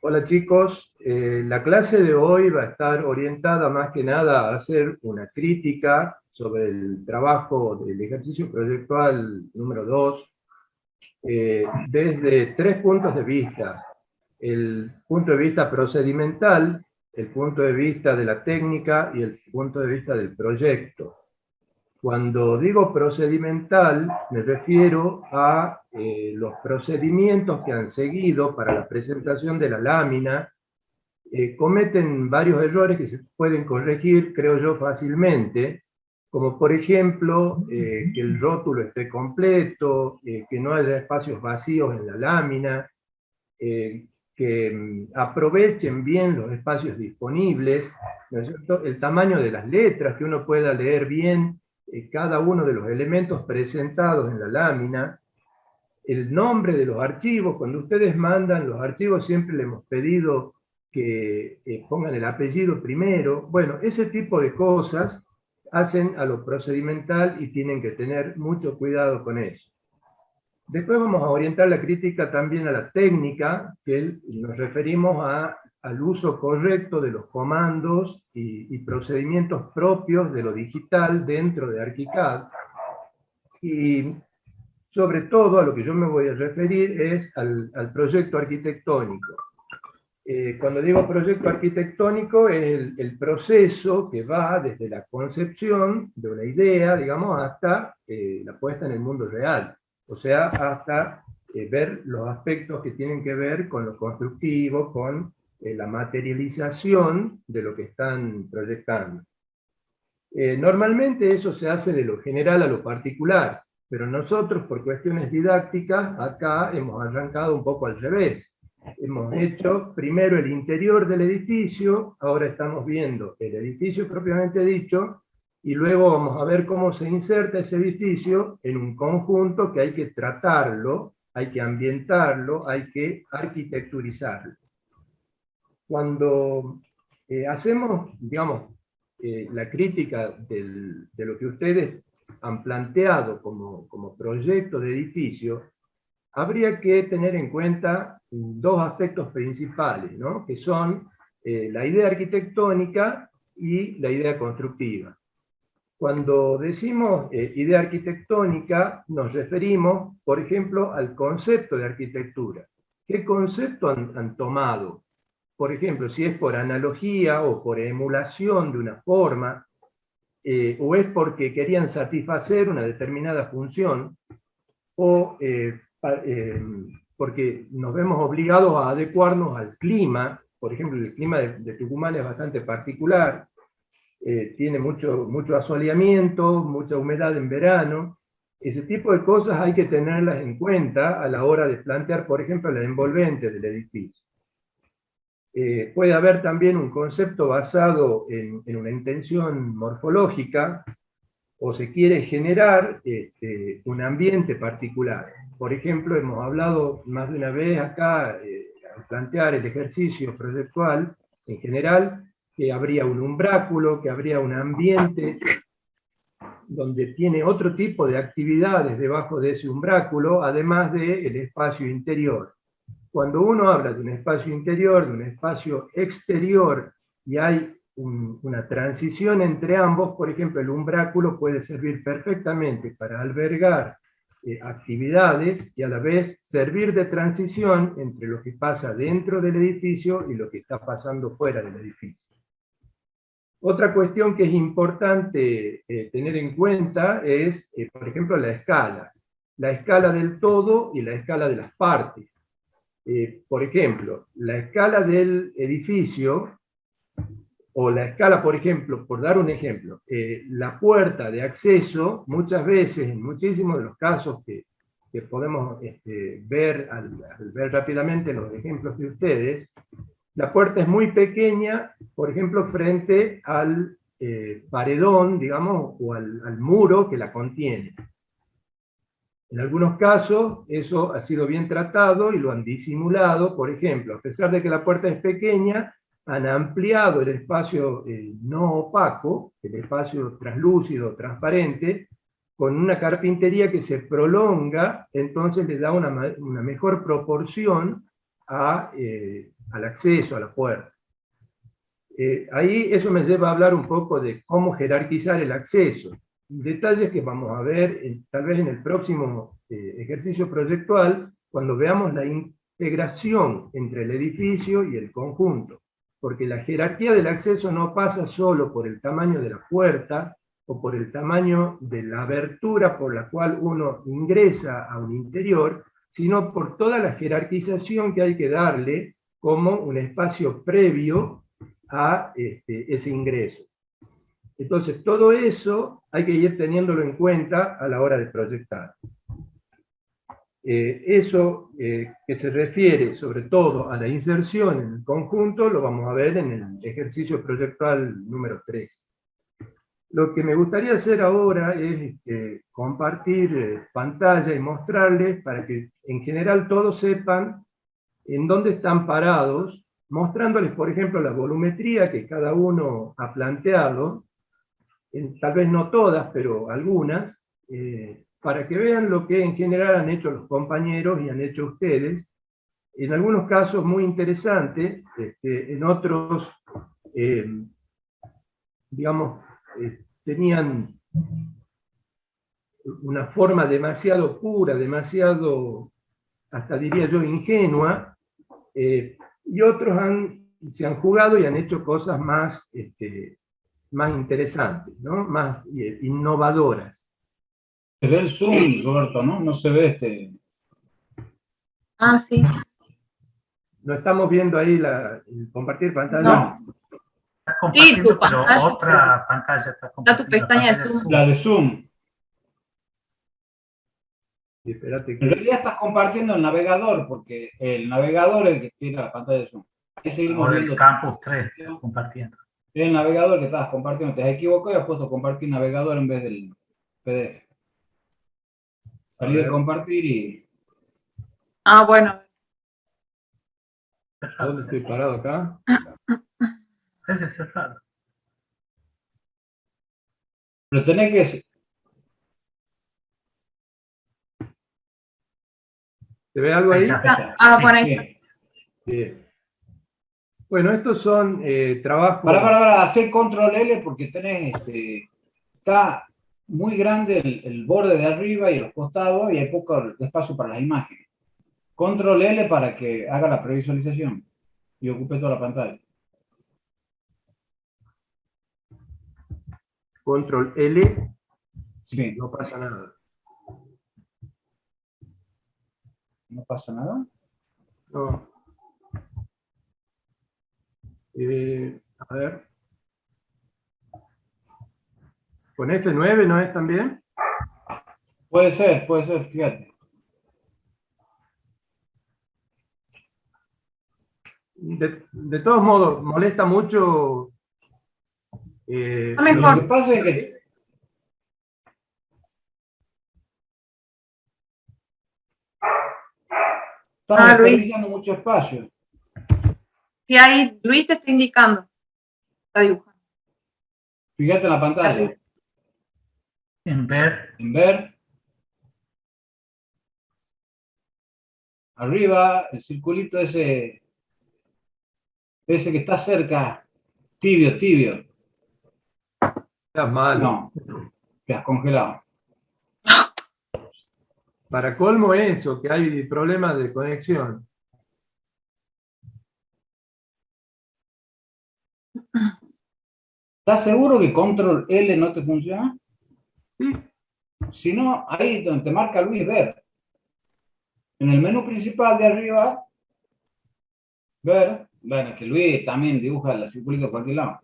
Hola chicos, la clase de hoy va a estar orientada más que nada a hacer una crítica sobre el trabajo del ejercicio proyectual número 2 desde tres puntos de vista. El punto de vista procedimental, el punto de vista de la técnica y el punto de vista del proyecto. Cuando digo procedimental, me refiero a los procedimientos que han seguido para la presentación de la lámina. Cometen varios errores que se pueden corregir, creo yo, fácilmente, como por ejemplo que el rótulo esté completo, que no haya espacios vacíos en la lámina, que aprovechen bien los espacios disponibles, ¿no es cierto? El tamaño de las letras, que uno pueda leer bien cada uno de los elementos presentados en la lámina, el nombre de los archivos. Cuando ustedes mandan los archivos siempre le hemos pedido que pongan el apellido primero. Bueno, ese tipo de cosas hacen a lo procedimental y tienen que tener mucho cuidado con eso. Después vamos a orientar la crítica también a la técnica, que nos referimos al uso correcto de los comandos y procedimientos propios de lo digital dentro de ArchiCAD. Y sobre todo a lo que yo me voy a referir es al proyecto arquitectónico. Cuando digo proyecto arquitectónico es el proceso que va desde la concepción de una idea, digamos, hasta la puesta en el mundo real. O sea, hasta ver los aspectos que tienen que ver con lo constructivo, con la materialización de lo que están proyectando. Normalmente eso se hace de lo general a lo particular, pero nosotros por cuestiones didácticas acá hemos arrancado un poco al revés. Hemos hecho primero el interior del edificio, ahora estamos viendo el edificio propiamente dicho, y luego vamos a ver cómo se inserta ese edificio en un conjunto que hay que tratarlo, hay que ambientarlo, hay que arquitecturizarlo. Cuando hacemos, digamos, la crítica de lo que ustedes han planteado como proyecto de edificio, habría que tener en cuenta dos aspectos principales, ¿no? Que son la idea arquitectónica y la idea constructiva. Cuando decimos idea arquitectónica, nos referimos, por ejemplo, al concepto de arquitectura. ¿Qué concepto han tomado? Por ejemplo, si es por analogía o por emulación de una forma, o es porque querían satisfacer una determinada función, o porque nos vemos obligados a adecuarnos al clima. Por ejemplo, el clima de Tucumán es bastante particular, tiene mucho asoleamiento, mucha humedad en verano. Ese tipo de cosas hay que tenerlas en cuenta a la hora de plantear, por ejemplo, la envolvente del edificio. Puede haber también un concepto basado en una intención morfológica, o se quiere generar un ambiente particular. Por ejemplo, hemos hablado más de una vez acá, al plantear el ejercicio proyectual en general, que habría un umbráculo, que habría un ambiente donde tiene otro tipo de actividades debajo de ese umbráculo, además del espacio interior. Cuando uno habla de un espacio interior, de un espacio exterior, y hay una transición entre ambos, por ejemplo, el umbráculo puede servir perfectamente para albergar actividades y a la vez servir de transición entre lo que pasa dentro del edificio y lo que está pasando fuera del edificio. Otra cuestión que es importante tener en cuenta es, por ejemplo, la escala del todo y la escala de las partes. Por ejemplo, la escala del edificio, o la escala, por ejemplo, por dar un ejemplo, la puerta de acceso, muchas veces, en muchísimos de los casos que podemos ver al ver rápidamente los ejemplos de ustedes, la puerta es muy pequeña, por ejemplo, frente al paredón, digamos, o al muro que la contiene. En algunos casos eso ha sido bien tratado y lo han disimulado. Por ejemplo, a pesar de que la puerta es pequeña, han ampliado el espacio no opaco, el espacio translúcido, transparente, con una carpintería que se prolonga, entonces le da una mejor proporción a al acceso a la puerta. Ahí eso me lleva a hablar un poco de cómo jerarquizar el acceso. Detalles que vamos a ver tal vez en el próximo ejercicio proyectual, cuando veamos la integración entre el edificio y el conjunto. Porque la jerarquía del acceso no pasa solo por el tamaño de la puerta o por el tamaño de la abertura por la cual uno ingresa a un interior, sino por toda la jerarquización que hay que darle como un espacio previo a ese ingreso. Entonces, todo eso hay que ir teniéndolo en cuenta a la hora de proyectar. Eso que se refiere sobre todo a la inserción en el conjunto, lo vamos a ver en el ejercicio proyectual número 3. Lo que me gustaría hacer ahora es compartir pantalla y mostrarles para que en general todos sepan en dónde están parados, mostrándoles, por ejemplo, la volumetría que cada uno ha planteado, tal vez no todas, pero algunas, para que vean lo que en general han hecho los compañeros y han hecho ustedes, en algunos casos muy interesante, en otros, digamos, tenían una forma demasiado pura, demasiado, hasta diría yo, ingenua, y otros se han jugado y han hecho cosas más, más interesantes, ¿no? Más innovadoras. Se ve el Zoom, Roberto, ¿no? No se ve Ah, sí. ¿No estamos viendo ahí el compartir pantalla? No. Está compartiendo, Sí, tu pero pantalla, otra pantalla está compartiendo. tu pestaña de la Zoom. La de Zoom. Sí, espérate En que... realidad estás compartiendo el navegador, porque el navegador es el que tiene la pantalla de Zoom. Ahí seguimos Ahora viendo. el Campus 3 está compartiendo. Es el navegador que estabas compartiendo. Te has equivocado y has puesto compartir navegador en vez del PDF. Salí de compartir y... Ah, bueno. ¿Dónde estoy parado acá? Ese es raro. Pero tenés que... ¿Se ve algo ahí? Ahí está. Ah, Sí. bueno, ahí está. Bien. Bueno, estos son trabajos... Para hacer control L porque tenés, está muy grande el borde de arriba y los costados y hay poco espacio para las imágenes. Control L para que haga la previsualización y ocupe toda la pantalla. Control L, Sí, no pasa nada. no pasa nada. No. A ver. ¿Con F9 no es también? Puede ser, fíjate. De todos modos, molesta mucho... Mejor. Lo que pasa es que estamos Luis. desperdiciando mucho espacio. Y ahí Luis te está indicando. Está dibujando. Fíjate en la pantalla. En ver, En ver. Arriba, el circulito ese que está cerca, tibio. Estás malo. No, te has congelado. Para colmo eso, que hay problemas de conexión. ¿Estás seguro que control L no te funciona? Sí. Si no, ahí donde te marca Luis ver. En el menú principal de arriba, ver. Bueno, que Luis también dibuja el circulito por cualquier lado.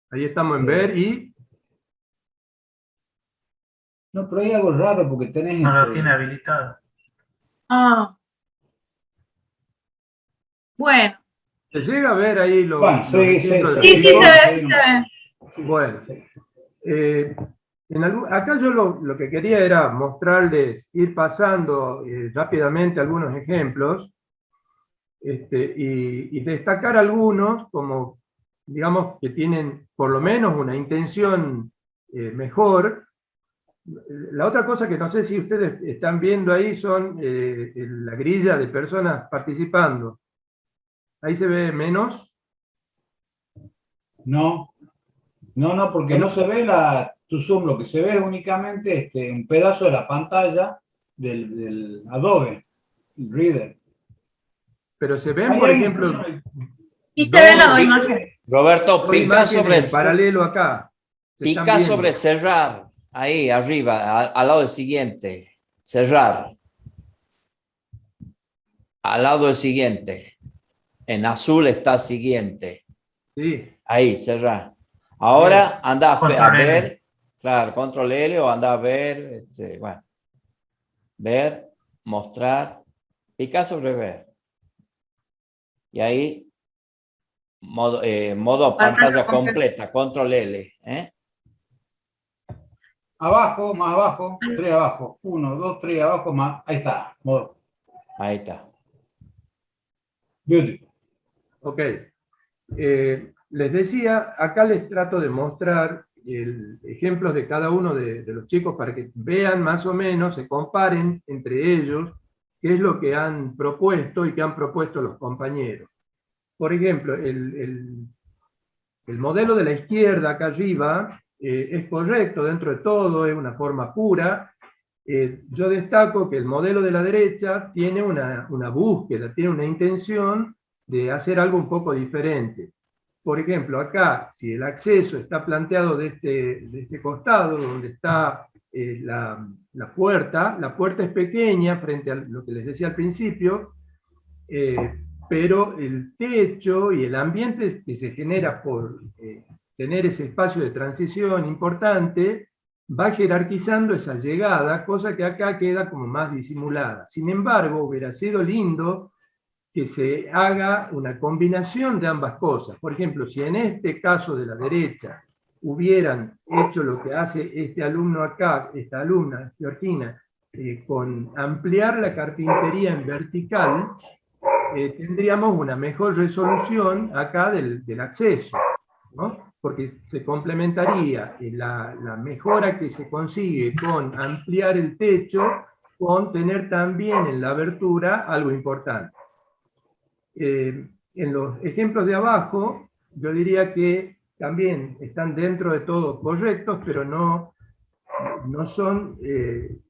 Ahí estamos en ver y... No, pero hay algo raro porque tenés... no lo tiene habilitado. Ah. Bueno. ¿Se llega a ver ahí los Bueno, ejemplos de Sí, los sí se tipos? ve, sí se ve. Bueno, acá yo lo que quería era mostrarles, ir pasando rápidamente algunos ejemplos y destacar algunos como, digamos, que tienen por lo menos una intención mejor La otra cosa que no sé si ustedes están viendo ahí son la grilla de personas participando. Ahí se ve menos. No, no, porque no se ve tu Zoom, lo que se ve es únicamente un pedazo de la pantalla del Adobe Reader. Pero se ven, Ahí por hay ejemplo, Sí se ven las dos pi- imágenes. Roberto, dos pica imágenes sobre, en paralelo acá. Se están pica viendo. sobre cerrar, ahí arriba, al lado del siguiente. Cerrar. Al lado del siguiente. En azul está siguiente. Sí. Ahí, cerrar. Ahora anda a Control L. ver, claro, control L o anda a ver, bueno, ver, mostrar, pica sobre ver. Y ahí, modo pantalla completa, control L. Abajo, más abajo, 3 abajo. 1, 2, 3 abajo, más. Ahí está. Modo. Ahí está. Beautiful. Ok. Les decía, acá les trato de mostrar ejemplos de cada uno de los chicos para que vean más o menos, se comparen entre ellos qué es lo que han propuesto y qué han propuesto los compañeros. Por ejemplo, el modelo de la izquierda acá arriba es correcto dentro de todo, es una forma pura. Yo destaco que el modelo de la derecha tiene una búsqueda, tiene una intención de hacer algo un poco diferente. Por ejemplo, acá, si el acceso está planteado de este costado, donde está la puerta es pequeña frente a lo que les decía al principio, pero el techo y el ambiente que se genera por tener ese espacio de transición importante, va jerarquizando esa llegada, cosa que acá queda como más disimulada. Sin embargo, hubiera sido lindo que se haga una combinación de ambas cosas. Por ejemplo, si en este caso de la derecha hubieran hecho lo que hace este alumno acá, esta alumna, Georgina, con ampliar la carpintería en vertical, tendríamos una mejor resolución acá del acceso, ¿no? Porque se complementaría la mejora que se consigue con ampliar el techo, con tener también en la abertura algo importante. En los ejemplos de abajo, yo diría que también están dentro de todo correctos, pero no son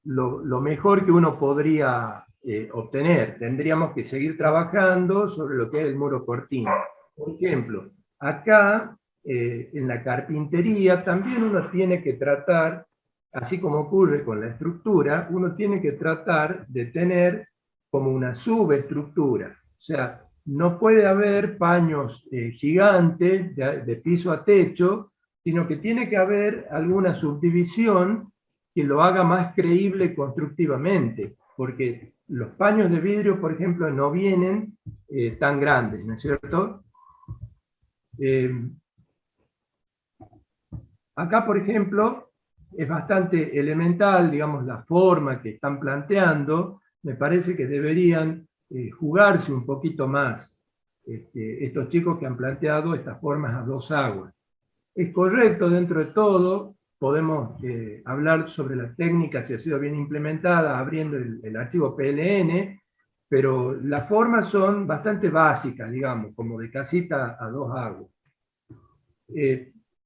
lo mejor que uno podría obtener. Tendríamos que seguir trabajando sobre lo que es el muro cortina. Por ejemplo, acá en la carpintería también uno tiene que tratar, así como ocurre con la estructura, uno tiene que tratar de tener como una subestructura. O sea, no puede haber paños gigantes de piso a techo, sino que tiene que haber alguna subdivisión que lo haga más creíble constructivamente, porque los paños de vidrio, por ejemplo, no vienen tan grandes, ¿no es cierto? Acá, por ejemplo, es bastante elemental, digamos, la forma que están planteando. Me parece que deberían jugarse un poquito más estos chicos que han planteado estas formas a dos aguas. Es correcto dentro de todo, podemos hablar sobre la técnica, si ha sido bien implementada, abriendo el archivo PLN, pero las formas son bastante básicas, digamos, como de casita a dos aguas.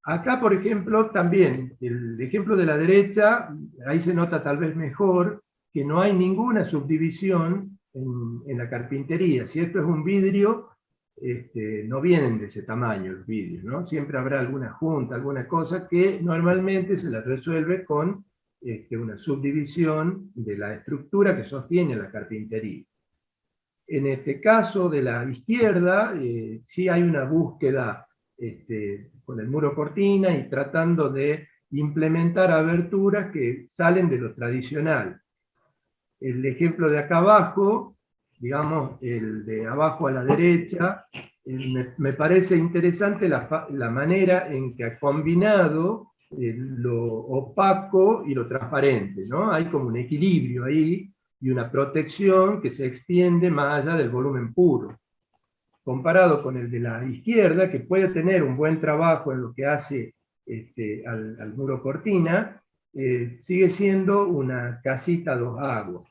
Acá, por ejemplo, también, el ejemplo de la derecha, ahí se nota tal vez mejor que no hay ninguna subdivisión en la carpintería. Si esto es un vidrio, no vienen de ese tamaño los vidrios, ¿no? Siempre habrá alguna junta, alguna cosa que normalmente se la resuelve con una subdivisión de la estructura que sostiene la carpintería. En este caso de la izquierda, sí hay una búsqueda con el muro cortina y tratando de implementar aberturas que salen de lo tradicional. El ejemplo de acá abajo, digamos, el de abajo a la derecha, me parece interesante la manera en que ha combinado lo opaco y lo transparente, ¿no? Hay como un equilibrio ahí y una protección que se extiende más allá del volumen puro. Comparado con el de la izquierda, que puede tener un buen trabajo en lo que hace al muro cortina, sigue siendo una casita a dos aguas.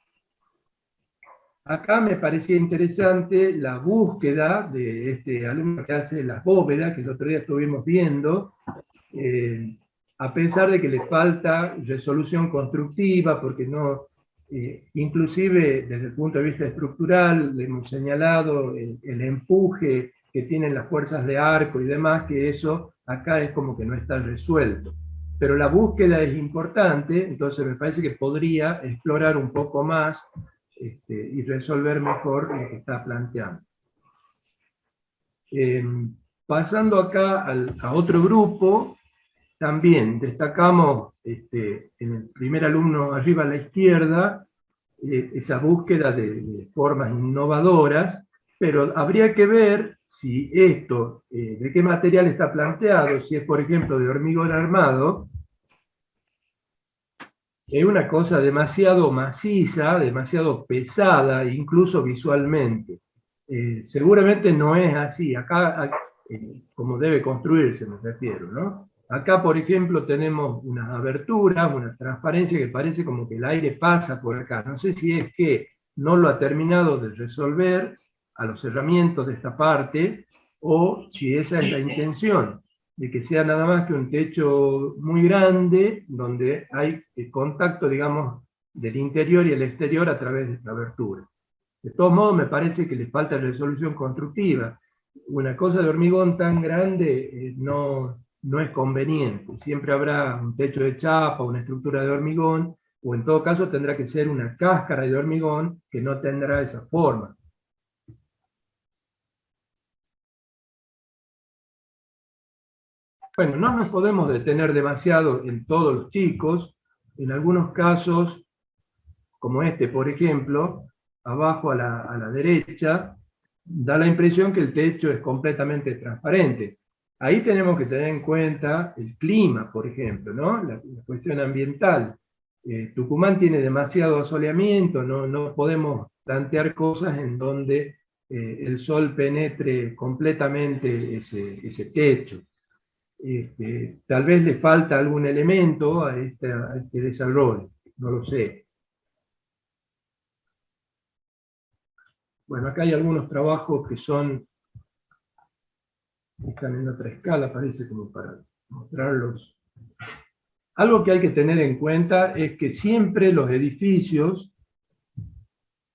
Acá me parecía interesante la búsqueda de este alumno que hace las bóvedas, que el otro día estuvimos viendo, a pesar de que le falta resolución constructiva, porque no, inclusive desde el punto de vista estructural, le hemos señalado el empuje que tienen las fuerzas de arco y demás, que eso acá es como que no está resuelto. Pero la búsqueda es importante, entonces me parece que podría explorar un poco más y resolver mejor lo que está planteando. Pasando acá a otro grupo, también destacamos en el primer alumno arriba a la izquierda, esa búsqueda de formas innovadoras, pero habría que ver si esto, de qué material está planteado, si es por ejemplo de hormigón armado, es una cosa demasiado maciza, demasiado pesada, incluso visualmente. Seguramente no es así, acá como debe construirse me refiero, ¿no? Acá, por ejemplo, tenemos unas aberturas, una transparencia que parece como que el aire pasa por acá. No sé si es que no lo ha terminado de resolver a los cerramientos de esta parte, o si esa es la intención, de que sea nada más que un techo muy grande, donde hay contacto, digamos, del interior y el exterior a través de esta abertura. De todos modos, me parece que le falta resolución constructiva. Una cosa de hormigón tan grande no es conveniente. Siempre habrá un techo de chapa, una estructura de hormigón, o en todo caso tendrá que ser una cáscara de hormigón que no tendrá esa forma. Bueno, no nos podemos detener demasiado en todos los chicos. En algunos casos, como este por ejemplo, abajo a la derecha, da la impresión que el techo es completamente transparente. Ahí tenemos que tener en cuenta el clima, por ejemplo, ¿no? La cuestión ambiental. Tucumán tiene demasiado asoleamiento, no podemos plantear cosas en donde el sol penetre completamente ese techo. Tal vez le falta algún elemento a este desarrollo, no lo sé. Bueno, acá hay algunos trabajos que están en otra escala, parece, como para mostrarlos. Algo que hay que tener en cuenta es que siempre los edificios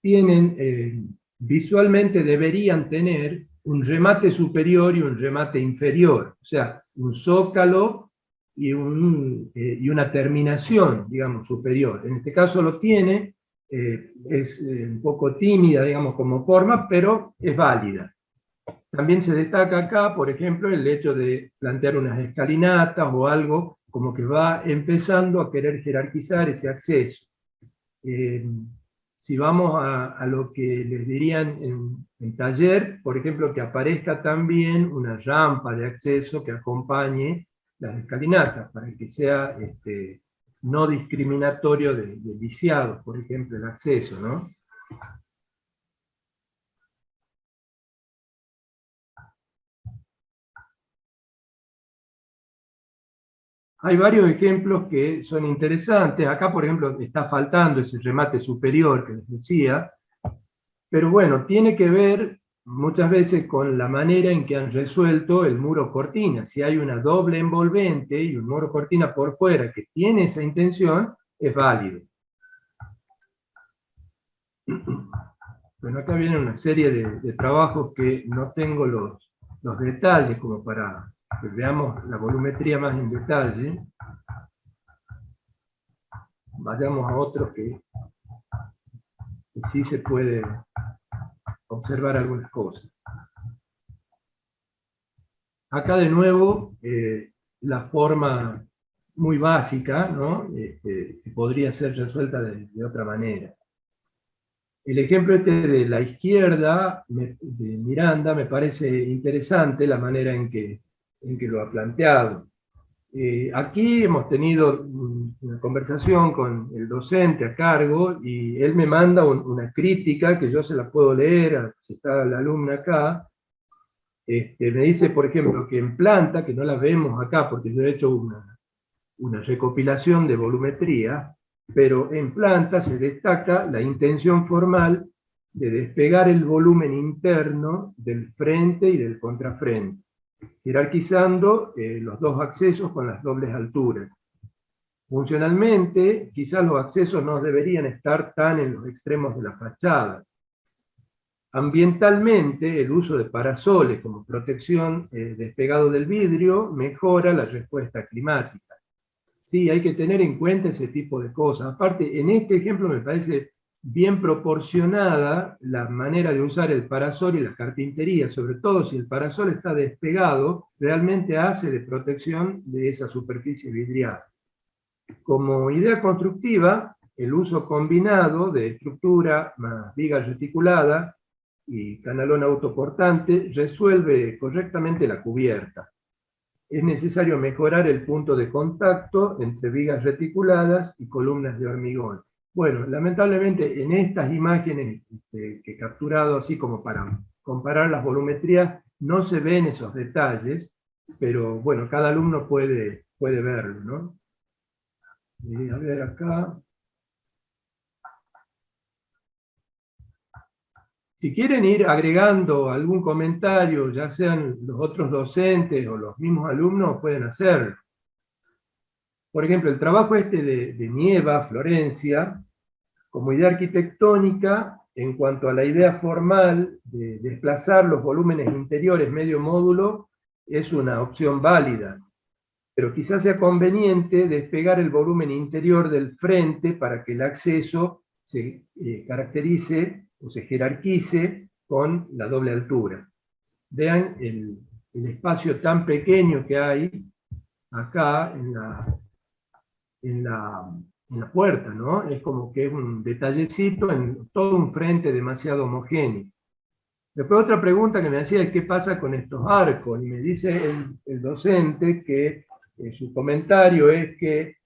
tienen, visualmente deberían tener un remate superior y un remate inferior, o sea, un zócalo y una terminación, digamos, superior. En este caso lo tiene, es un poco tímida, digamos, como forma, pero es válida. También se destaca acá, por ejemplo, el hecho de plantear unas escalinatas o algo como que va empezando a querer jerarquizar ese acceso. Si vamos a lo que les dirían en taller, por ejemplo, que aparezca también una rampa de acceso que acompañe las escalinatas, para que sea no discriminatorio de viciados, por ejemplo, el acceso, ¿no? Hay varios ejemplos que son interesantes. Acá, por ejemplo, está faltando ese remate superior que les decía, pero bueno, tiene que ver muchas veces con la manera en que han resuelto el muro cortina. Si hay una doble envolvente y un muro cortina por fuera que tiene esa intención, es válido. Bueno, acá viene una serie de trabajos que no tengo los detalles como para que veamos la volumetría más en detalle. Vayamos a otros que sí se puede observar algunas cosas. Acá de nuevo, la forma muy básica, ¿no? Que podría ser resuelta de otra manera. El ejemplo de la izquierda, de Miranda, me parece interesante la manera en que lo ha planteado. Aquí hemos tenido una conversación con el docente a cargo y él me manda una crítica que yo se la puedo leer, si está la alumna acá. Me dice, por ejemplo, que en planta, que no la vemos acá porque yo he hecho una recopilación de volumetría, pero en planta se destaca la intención formal de despegar el volumen interno del frente y del contrafrente, jerarquizando los dos accesos con las dobles alturas. Funcionalmente, quizás los accesos no deberían estar tan en los extremos de la fachada. Ambientalmente, el uso de parasoles como protección despegado del vidrio mejora la respuesta climática. Sí, hay que tener en cuenta ese tipo de cosas. Aparte, en este ejemplo me parece bien proporcionada la manera de usar el parasol y la carpintería, sobre todo si el parasol está despegado, realmente hace de protección de esa superficie vidriada. Como idea constructiva, el uso combinado de estructura más viga reticulada y canalón autoportante resuelve correctamente la cubierta. Es necesario mejorar el punto de contacto entre vigas reticuladas y columnas de hormigón. Bueno, lamentablemente en estas imágenes que he capturado así como para comparar las volumetrías, no se ven esos detalles, pero bueno, cada alumno puede verlo, ¿no? A ver acá. Si quieren ir agregando algún comentario, ya sean los otros docentes o los mismos alumnos, pueden hacerlo. Por ejemplo, el trabajo de Nieva, Florencia, como idea arquitectónica, en cuanto a la idea formal de desplazar los volúmenes interiores medio módulo, es una opción válida. Pero quizás sea conveniente despegar el volumen interior del frente para que el acceso se caracterice o se jerarquice con la doble altura. Vean el espacio tan pequeño que hay acá en la puerta, ¿no? Es como que es un detallecito en todo un frente demasiado homogéneo. Después otra pregunta que me hacía es qué pasa con estos arcos, y me dice el docente que su comentario es que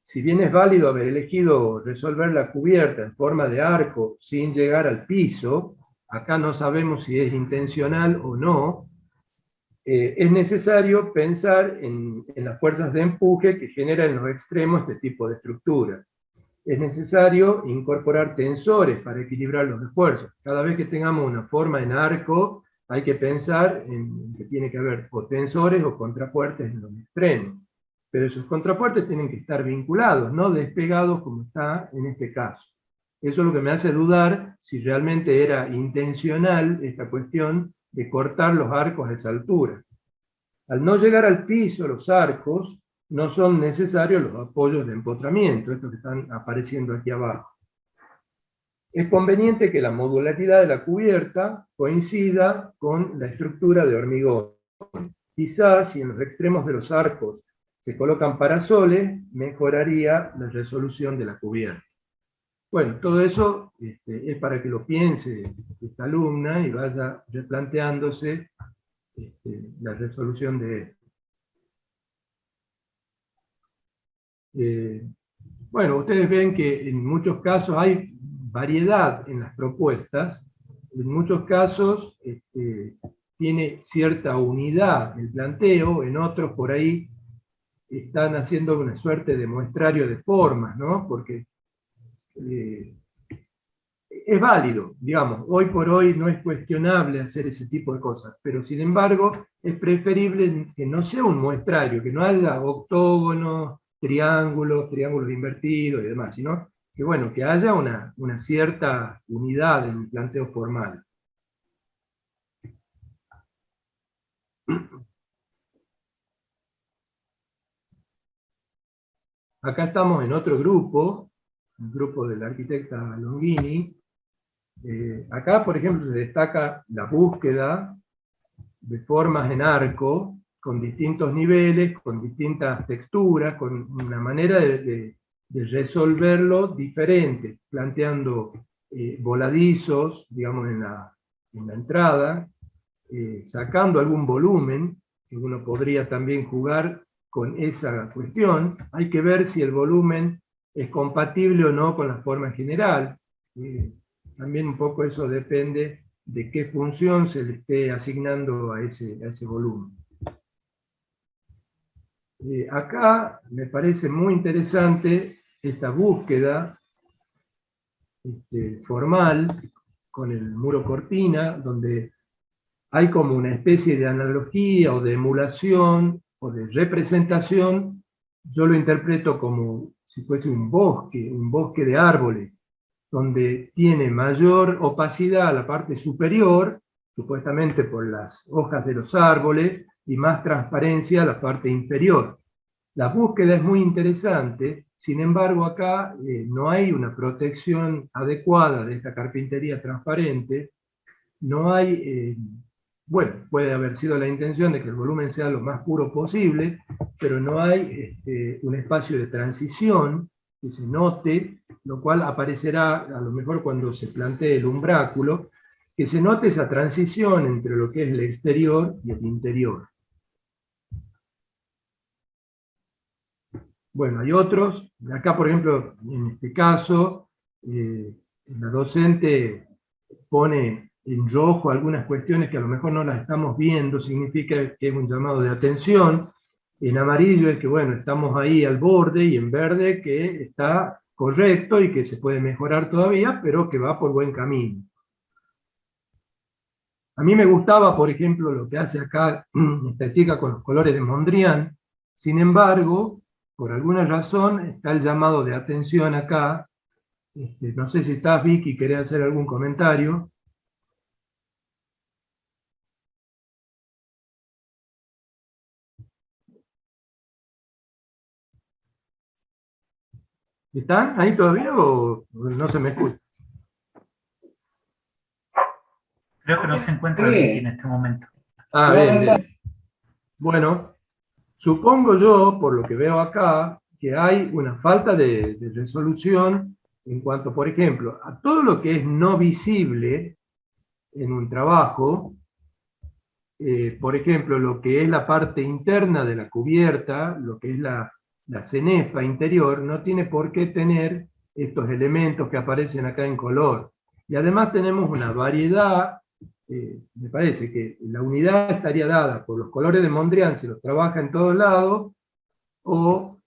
si bien es válido haber elegido resolver la cubierta en forma de arco sin llegar al piso, acá no sabemos si es intencional o no, es necesario pensar en las fuerzas de empuje que generan en los extremos este tipo de estructura. Es necesario incorporar tensores para equilibrar los esfuerzos. Cada vez que tengamos una forma en arco, hay que pensar en que tiene que haber o tensores o contrafuertes en los extremos. Pero esos contrafuertes tienen que estar vinculados, no despegados como está en este caso. Eso es lo que me hace dudar si realmente era intencional esta cuestión de cortar los arcos a esa altura. Al no llegar al piso, los arcos no son necesarios los apoyos de empotramiento, estos que están apareciendo aquí abajo. Es conveniente que la modularidad de la cubierta coincida con la estructura de hormigón. Quizás si en los extremos de los arcos se colocan parasoles, mejoraría la resolución de la cubierta. Bueno, todo eso es para que lo piense esta alumna y vaya replanteándose la resolución de esto. Bueno, ustedes ven que en muchos casos hay variedad en las propuestas, en muchos casos tiene cierta unidad el planteo, en otros por ahí están haciendo una suerte de muestrario de formas, ¿no? Porque es válido, digamos, hoy por hoy no es cuestionable hacer ese tipo de cosas, pero sin embargo es preferible que no sea un muestrario, que no haya octógonos, triángulos invertidos y demás, sino que, bueno, que haya una cierta unidad en el planteo formal. Acá estamos en otro grupo, el grupo del arquitecta Longini. Acá, por ejemplo, se destaca la búsqueda de formas en arco, con distintos niveles, con distintas texturas, con una manera de resolverlo diferente, planteando voladizos, digamos, en la entrada, sacando algún volumen, que uno podría también jugar con esa cuestión. Hay que ver si el volumen es compatible o no con la forma general. También un poco eso depende de qué función se le esté asignando a ese volumen. Acá me parece muy interesante esta búsqueda formal con el muro cortina, donde hay como una especie de analogía o de emulación o de representación. Yo lo interpreto como si fuese un bosque de árboles, donde tiene mayor opacidad la parte superior, supuestamente por las hojas de los árboles, y más transparencia la parte inferior. La búsqueda es muy interesante, sin embargo acá no hay una protección adecuada de esta carpintería transparente, no hay, bueno, puede haber sido la intención de que el volumen sea lo más puro posible, pero no hay un espacio de transición que se note, lo cual aparecerá a lo mejor cuando se plantee el umbráculo, que se note esa transición entre lo que es el exterior y el interior. Bueno, hay otros, acá por ejemplo, en este caso, la docente pone en rojo algunas cuestiones que a lo mejor no las estamos viendo, significa que es un llamado de atención. En amarillo es que, bueno, estamos ahí al borde, y en verde que está correcto y que se puede mejorar todavía, pero que va por buen camino. A mí me gustaba, por ejemplo, lo que hace acá esta chica con los colores de Mondrian. Sin embargo, por alguna razón está el llamado de atención acá. No sé si estás, Vicky, querés hacer algún comentario. ¿Están ahí todavía o no se me escucha? Creo que no se encuentra Sí. Vicky en este momento. Ah, bien, bien. Bueno, supongo yo, por lo que veo acá, que hay una falta de resolución en cuanto, por ejemplo, a todo lo que es no visible en un trabajo. Por ejemplo, lo que es la parte interna de la cubierta, lo que es la cenefa interior, no tiene por qué tener estos elementos que aparecen acá en color. Y además tenemos una variedad, me parece que la unidad estaría dada por los colores de Mondrian, se los trabaja en todos lados, o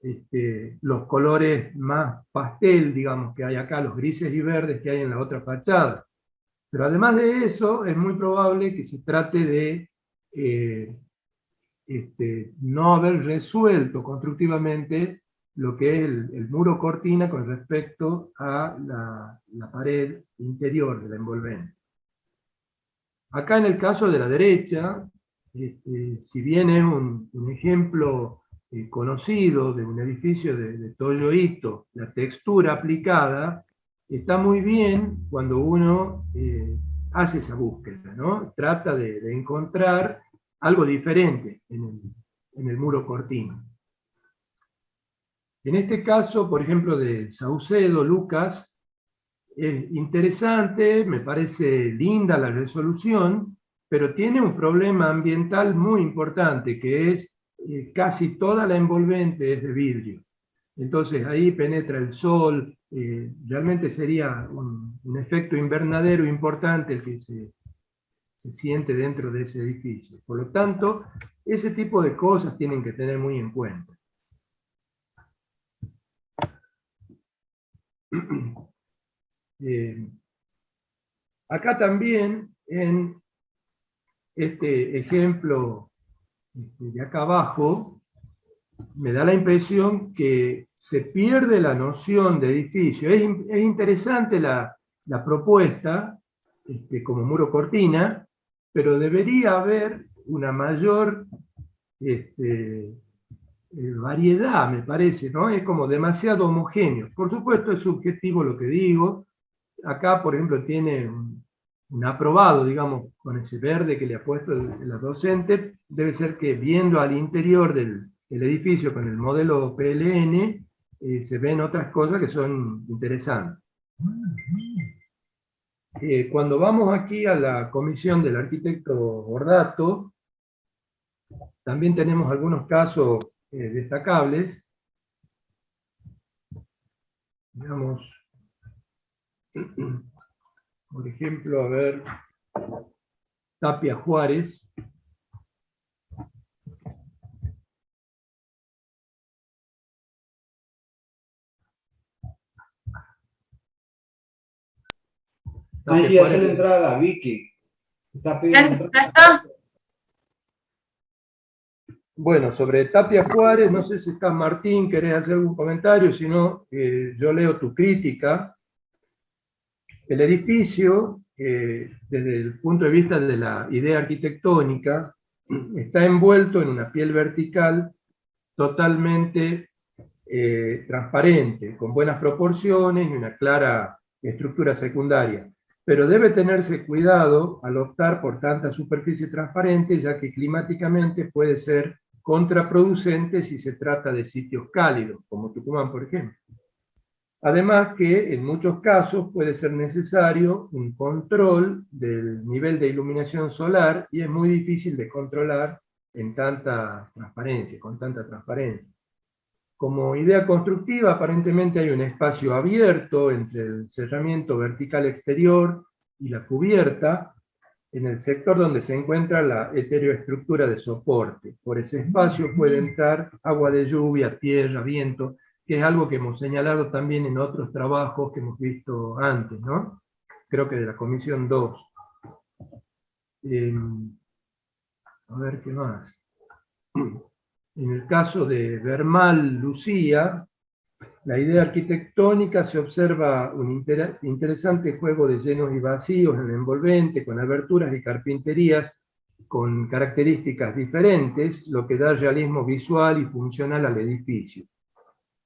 los colores más pastel, digamos, que hay acá, los grises y verdes que hay en la otra fachada. Pero además de eso, es muy probable que se trate de no haber resuelto constructivamente lo que es el muro cortina con respecto a la pared interior de la envolvente. Acá en el caso de la derecha, si bien es un ejemplo conocido de un edificio de Toyo Ito, la textura aplicada está muy bien cuando uno hace esa búsqueda, ¿no? Trata de encontrar algo diferente en el muro cortina. En este caso, por ejemplo, de Saucedo, Lucas, es interesante, me parece linda la resolución, pero tiene un problema ambiental muy importante, que es casi toda la envolvente es de vidrio. Entonces ahí penetra el sol, realmente sería un efecto invernadero importante el que se siente dentro de ese edificio. Por lo tanto, ese tipo de cosas tienen que tener muy en cuenta. Acá también, en este ejemplo de acá abajo, me da la impresión que se pierde la noción de edificio. Es interesante la propuesta como muro cortina, pero debería haber una mayor variedad, me parece, ¿no? Es como demasiado homogéneo. Por supuesto es subjetivo lo que digo. Acá, por ejemplo, tiene un aprobado, digamos, con ese verde que le ha puesto la docente. Debe ser que viendo al interior del edificio con el modelo PLN, se ven otras cosas que son interesantes. Cuando vamos aquí a la comisión del arquitecto Bordato, también tenemos algunos casos destacables. Digamos, por ejemplo, a ver, Tapia Juárez. Angie, hace la entrada a Vicky. Está pidiendo ¿Ya está? Bueno, sobre Tapia Juárez, no sé si está Martín, querés hacer algún comentario, si no, yo leo tu crítica. El edificio, desde el punto de vista de la idea arquitectónica, está envuelto en una piel vertical totalmente transparente, con buenas proporciones y una clara estructura secundaria. Pero debe tenerse cuidado al optar por tanta superficie transparente, ya que climáticamente puede ser contraproducente si se trata de sitios cálidos, como Tucumán, por ejemplo. Además que en muchos casos puede ser necesario un control del nivel de iluminación solar y es muy difícil de controlar en tanta transparencia, con tanta transparencia. Como idea constructiva, aparentemente hay un espacio abierto entre el cerramiento vertical exterior y la cubierta, en el sector donde se encuentra la heteroestructura de soporte. Por ese espacio puede entrar agua de lluvia, tierra, viento, que es algo que hemos señalado también en otros trabajos que hemos visto antes, ¿no? Creo que de la Comisión 2. A ver qué más. En el caso de Bermal Lucía, la idea arquitectónica se observa un interesante juego de llenos y vacíos en el envolvente, con aberturas y carpinterías con características diferentes, lo que da realismo visual y funcional al edificio.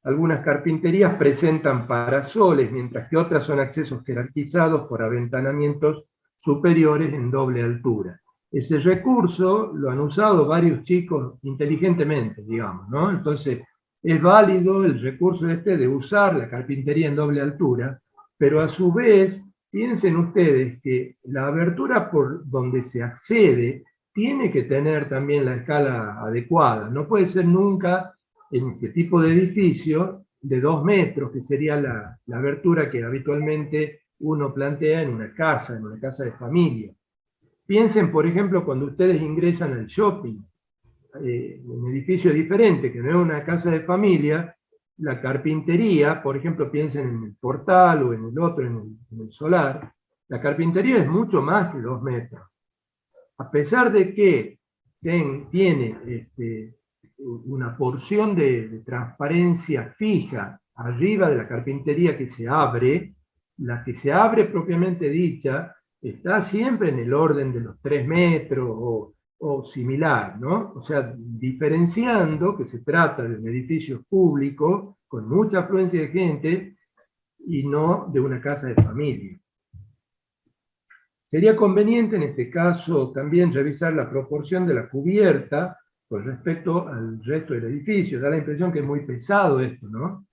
Algunas carpinterías presentan parasoles, mientras que otras son accesos jerarquizados por aventanamientos superiores en doble altura. Ese recurso lo han usado varios chicos inteligentemente, digamos, ¿no? Entonces, es válido el recurso de usar la carpintería en doble altura, pero a su vez, piensen ustedes que la abertura por donde se accede tiene que tener también la escala adecuada. No puede ser nunca en este tipo de edificio de 2 metros, que sería la abertura que habitualmente uno plantea en una casa de familia. Piensen, por ejemplo, cuando ustedes ingresan al shopping, un edificio diferente, que no es una casa de familia, la carpintería, por ejemplo, piensen en el portal o en el otro, en el solar, la carpintería es mucho más que 2 metros. A pesar de que tiene una porción de transparencia fija arriba de la carpintería que se abre, la que se abre propiamente dicha, está siempre en el orden de los 3 metros o similar, ¿no? O sea, diferenciando que se trata de un edificio público con mucha afluencia de gente y no de una casa de familia. Sería conveniente en este caso también revisar la proporción de la cubierta con respecto al resto del edificio. Da la impresión que es muy pesado esto, ¿no?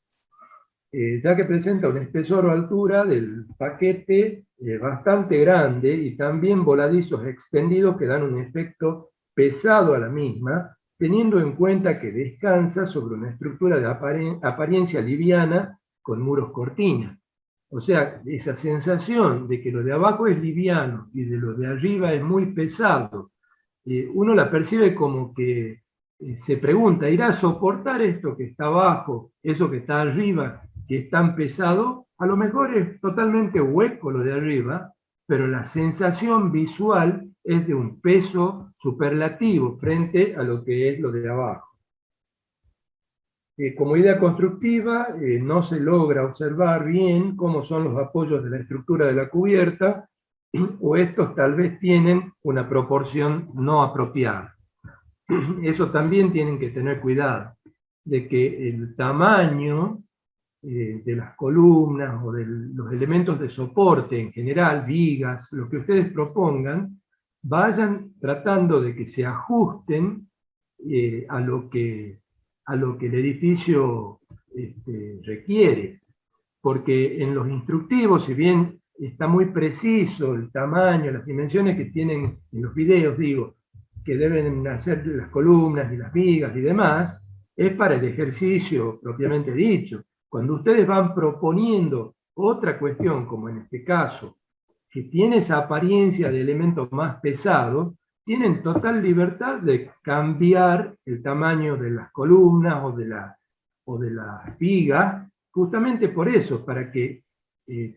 Ya que presenta un espesor o altura del paquete bastante grande y también voladizos extendidos que dan un efecto pesado a la misma, teniendo en cuenta que descansa sobre una estructura de apariencia liviana con muros cortina. O sea, esa sensación de que lo de abajo es liviano y de lo de arriba es muy pesado, uno la percibe como que se pregunta, ¿irá a soportar esto que está abajo, eso que está arriba, que es tan pesado? A lo mejor es totalmente hueco lo de arriba, pero la sensación visual es de un peso superlativo frente a lo que es lo de abajo. Como idea constructiva, no se logra observar bien cómo son los apoyos de la estructura de la cubierta, o estos tal vez tienen una proporción no apropiada. Eso también tienen que tener cuidado, de que el tamaño de las columnas o de los elementos de soporte en general, vigas, lo que ustedes propongan, vayan tratando de que se ajusten a lo que el edificio requiere. Porque en los instructivos, si bien está muy preciso el tamaño, las dimensiones que tienen en los videos, digo, que deben hacer las columnas y las vigas y demás, es para el ejercicio propiamente dicho. Cuando ustedes van proponiendo otra cuestión, como en este caso, que tiene esa apariencia de elemento más pesado, tienen total libertad de cambiar el tamaño de las columnas o de las vigas, justamente por eso, para que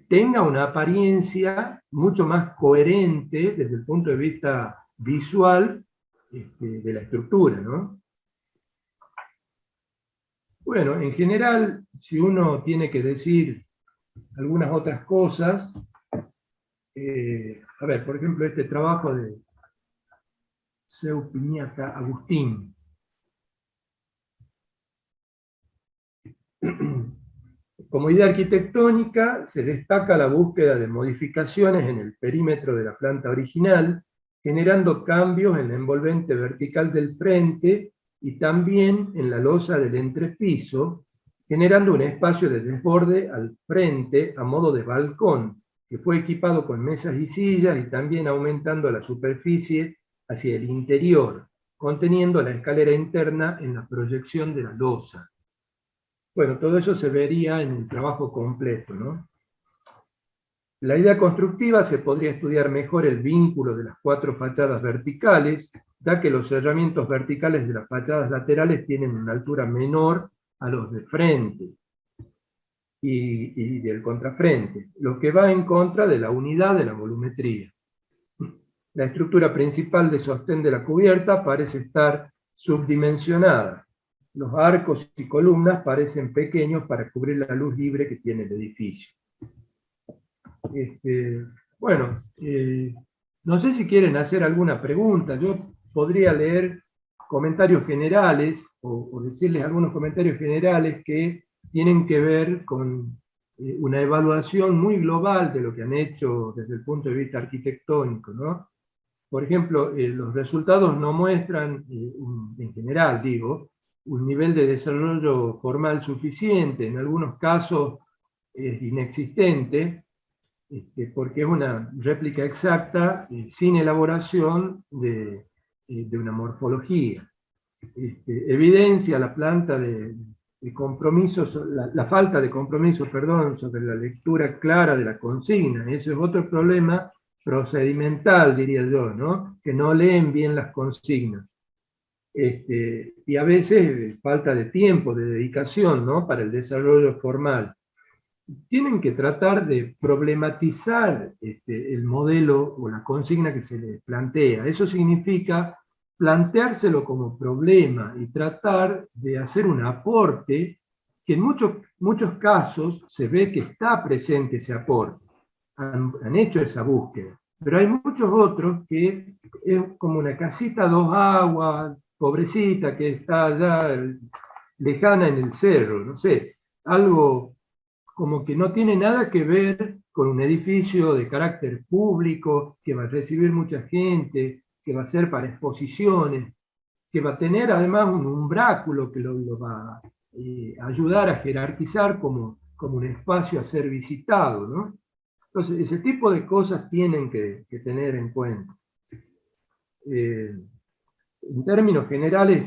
tenga una apariencia mucho más coherente desde el punto de vista visual de la estructura, ¿no? Bueno, en general, si uno tiene que decir algunas otras cosas, a ver, por ejemplo, este trabajo de Seu Piñata Agustín. Como idea arquitectónica, se destaca la búsqueda de modificaciones en el perímetro de la planta original, generando cambios en la envolvente vertical del frente y también en la losa del entrepiso, generando un espacio de desborde al frente a modo de balcón, que fue equipado con mesas y sillas y también aumentando la superficie hacia el interior, conteniendo la escalera interna en la proyección de la losa. Bueno, todo eso se vería en el trabajo completo, ¿no? La idea constructiva se podría estudiar mejor el vínculo de las 4 fachadas verticales, ya que los cerramientos verticales de las fachadas laterales tienen una altura menor a los de frente y del contrafrente, lo que va en contra de la unidad de la volumetría. La estructura principal de sostén de la cubierta parece estar subdimensionada. Los arcos y columnas parecen pequeños para cubrir la luz libre que tiene el edificio. Bueno, no sé si quieren hacer alguna pregunta. Yo podría leer comentarios generales o decirles algunos comentarios generales que tienen que ver con una evaluación muy global de lo que han hecho desde el punto de vista arquitectónico, ¿no? Por ejemplo, los resultados no muestran, en general digo, un nivel de desarrollo formal suficiente, en algunos casos es inexistente, porque es una réplica exacta sin elaboración de una morfología. Evidencia la falta de compromiso sobre la lectura clara de la consigna. Ese es otro problema procedimental, diría yo, ¿no? Que no leen bien las consignas. Y a veces falta de tiempo, de dedicación, ¿no? Para el desarrollo formal. Tienen que tratar de problematizar el modelo o la consigna que se les plantea. Eso significa planteárselo como problema y tratar de hacer un aporte que en muchos casos se ve que está presente ese aporte. Han hecho esa búsqueda. Pero hay muchos otros que es como una casita a 2 aguas, pobrecita, que está allá lejana en el cerro, no sé, algo como que no tiene nada que ver con un edificio de carácter público, que va a recibir mucha gente, que va a ser para exposiciones, que va a tener además un umbráculo que lo va a ayudar a jerarquizar como un espacio a ser visitado, ¿no? Entonces, ese tipo de cosas tienen que tener en cuenta. En términos generales,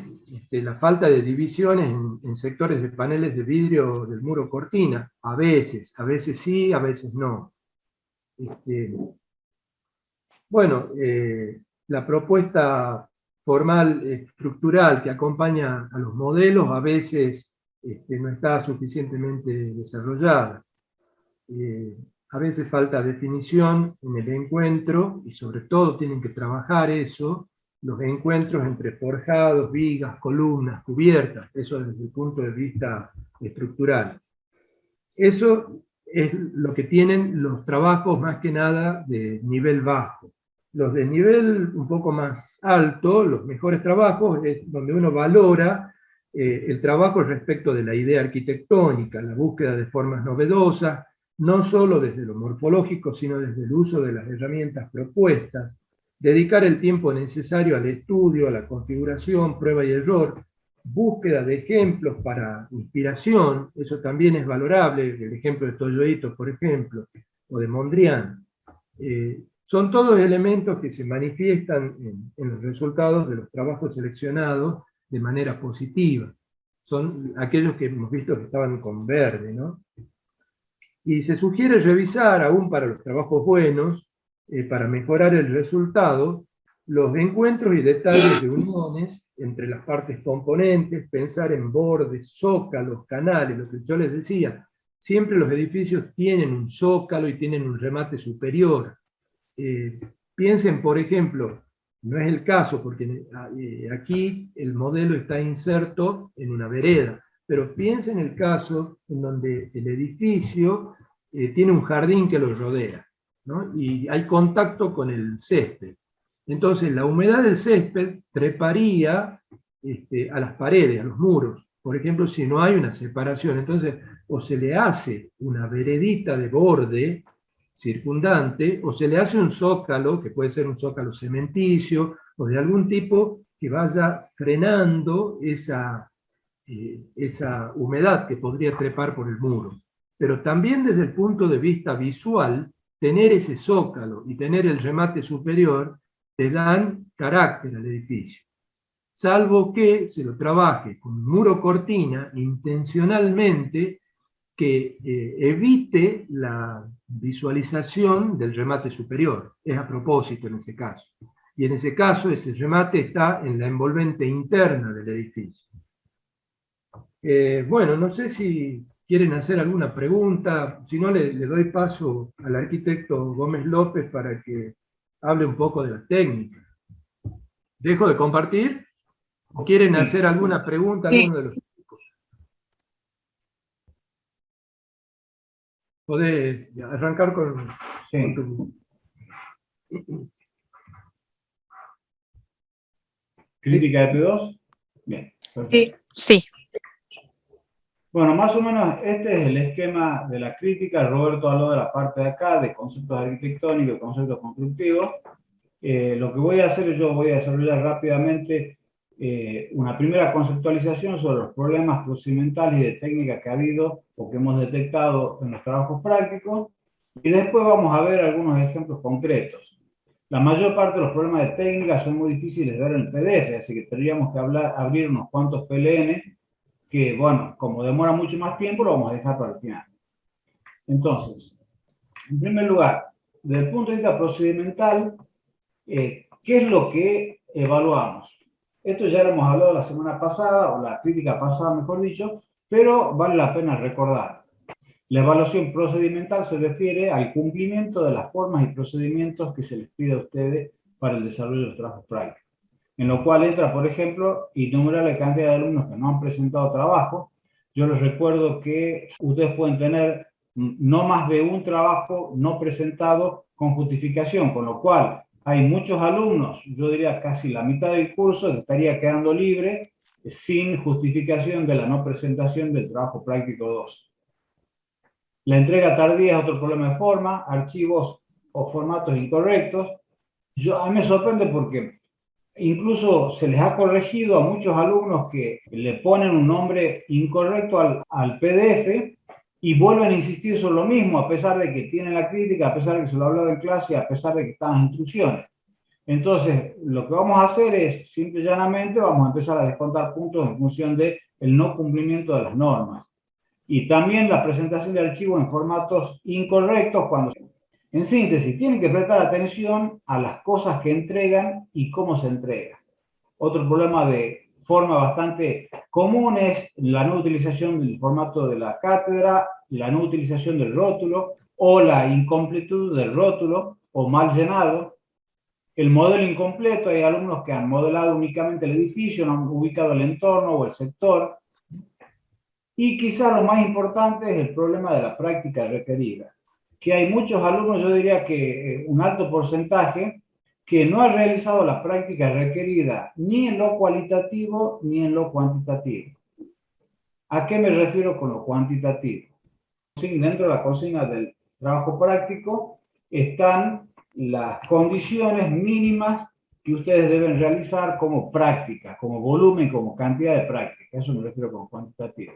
la falta de divisiones en sectores de paneles de vidrio del muro cortina, a veces sí, a veces no. Bueno, la propuesta formal estructural que acompaña a los modelos a veces no está suficientemente desarrollada. A veces falta definición en el encuentro, y sobre todo tienen que trabajar eso, los encuentros entre forjados, vigas, columnas, cubiertas, eso desde el punto de vista estructural. Eso es lo que tienen los trabajos más que nada de nivel bajo. Los de nivel un poco más alto, los mejores trabajos, es donde uno valora el trabajo respecto de la idea arquitectónica, la búsqueda de formas novedosas, no solo desde lo morfológico, sino desde el uso de las herramientas propuestas, dedicar el tiempo necesario al estudio, a la configuración, prueba y error, búsqueda de ejemplos para inspiración, eso también es valorable, el ejemplo de Toyoito, por ejemplo, o de Mondrian. Son todos elementos que se manifiestan en los resultados de los trabajos seleccionados de manera positiva. Son aquellos que hemos visto que estaban con verde, ¿no? Y se sugiere revisar, aún para los trabajos buenos, para mejorar el resultado, los encuentros y detalles de uniones entre las partes componentes, pensar en bordes, zócalos, canales, lo que yo les decía, siempre los edificios tienen un zócalo y tienen un remate superior. Piensen, por ejemplo, no es el caso, porque aquí el modelo está inserto en una vereda, pero piensen el caso en donde el edificio tiene un jardín que lo rodea, ¿no? Y hay contacto con el césped. Entonces, la humedad del césped treparía a las paredes, a los muros, por ejemplo, si no hay una separación. Entonces, o se le hace una veredita de borde circundante, o se le hace un zócalo, que puede ser un zócalo cementicio, o de algún tipo que vaya frenando esa humedad que podría trepar por el muro. Pero también desde el punto de vista visual, tener ese zócalo y tener el remate superior te dan carácter al edificio. Salvo que se lo trabaje con muro cortina intencionalmente, que evite la visualización del remate superior. Es a propósito en ese caso. Y en ese caso ese remate está en la envolvente interna del edificio. Bueno, no sé si quieren hacer alguna pregunta, si no le doy paso al arquitecto Gómez López para que hable un poco de la técnica. ¿Dejo de compartir? ¿O quieren hacer alguna pregunta a alguno de los chicos? Podés arrancar con tu... ¿Crítica de P2? Bien. Sí. Sí. Bueno, más o menos este es el esquema de la crítica. Roberto habló de la parte de acá, de conceptos arquitectónicos, conceptos constructivos. Lo que voy a hacer, yo voy a desarrollar rápidamente una primera conceptualización sobre los problemas procedimentales y de técnica que ha habido o que hemos detectado en los trabajos prácticos, y después vamos a ver algunos ejemplos concretos. La mayor parte de los problemas de técnica son muy difíciles de ver en el PDF, así que tendríamos que abrir unos cuantos PLN, que bueno, como demora mucho más tiempo, lo vamos a dejar para el final. Entonces, en primer lugar, desde el punto de vista procedimental, ¿qué es lo que evaluamos? Esto ya lo hemos hablado la semana pasada, o la crítica pasada, mejor dicho, pero vale la pena recordar. La evaluación procedimental se refiere al cumplimiento de las formas y procedimientos que se les pide a ustedes para el desarrollo de los trabajos prácticos, en lo cual entra, por ejemplo, innumerable cantidad de alumnos que no han presentado trabajo. Yo les recuerdo que ustedes pueden tener no más de un trabajo no presentado con justificación, con lo cual hay muchos alumnos, yo diría casi la mitad del curso, que estaría quedando libre sin justificación de la no presentación del trabajo práctico 2. La entrega tardía es otro problema de forma, archivos o formatos incorrectos. A mí me sorprende porque incluso se les ha corregido a muchos alumnos que le ponen un nombre incorrecto al PDF y vuelven a insistir sobre lo mismo, a pesar de que tienen la crítica, a pesar de que se lo ha hablado en clase, a pesar de que están las instrucciones. Entonces, lo que vamos a hacer es, simple y llanamente, vamos a empezar a descontar puntos en función del no cumplimiento de las normas. Y también la presentación de archivos en formatos incorrectos cuando... En síntesis, tienen que prestar atención a las cosas que entregan y cómo se entrega. Otro problema de forma bastante común es la no utilización del formato de la cátedra, la no utilización del rótulo, o la incompletud del rótulo, o mal llenado. El modelo incompleto, hay alumnos que han modelado únicamente el edificio, no han ubicado el entorno o el sector. Y quizá lo más importante es el problema de la práctica requerida, que hay muchos alumnos, yo diría que un alto porcentaje, que no ha realizado la práctica requerida ni en lo cualitativo ni en lo cuantitativo. ¿A qué me refiero con lo cuantitativo? Dentro de la consigna del trabajo práctico están las condiciones mínimas que ustedes deben realizar como práctica, como volumen, como cantidad de práctica. Eso me refiero con cuantitativo.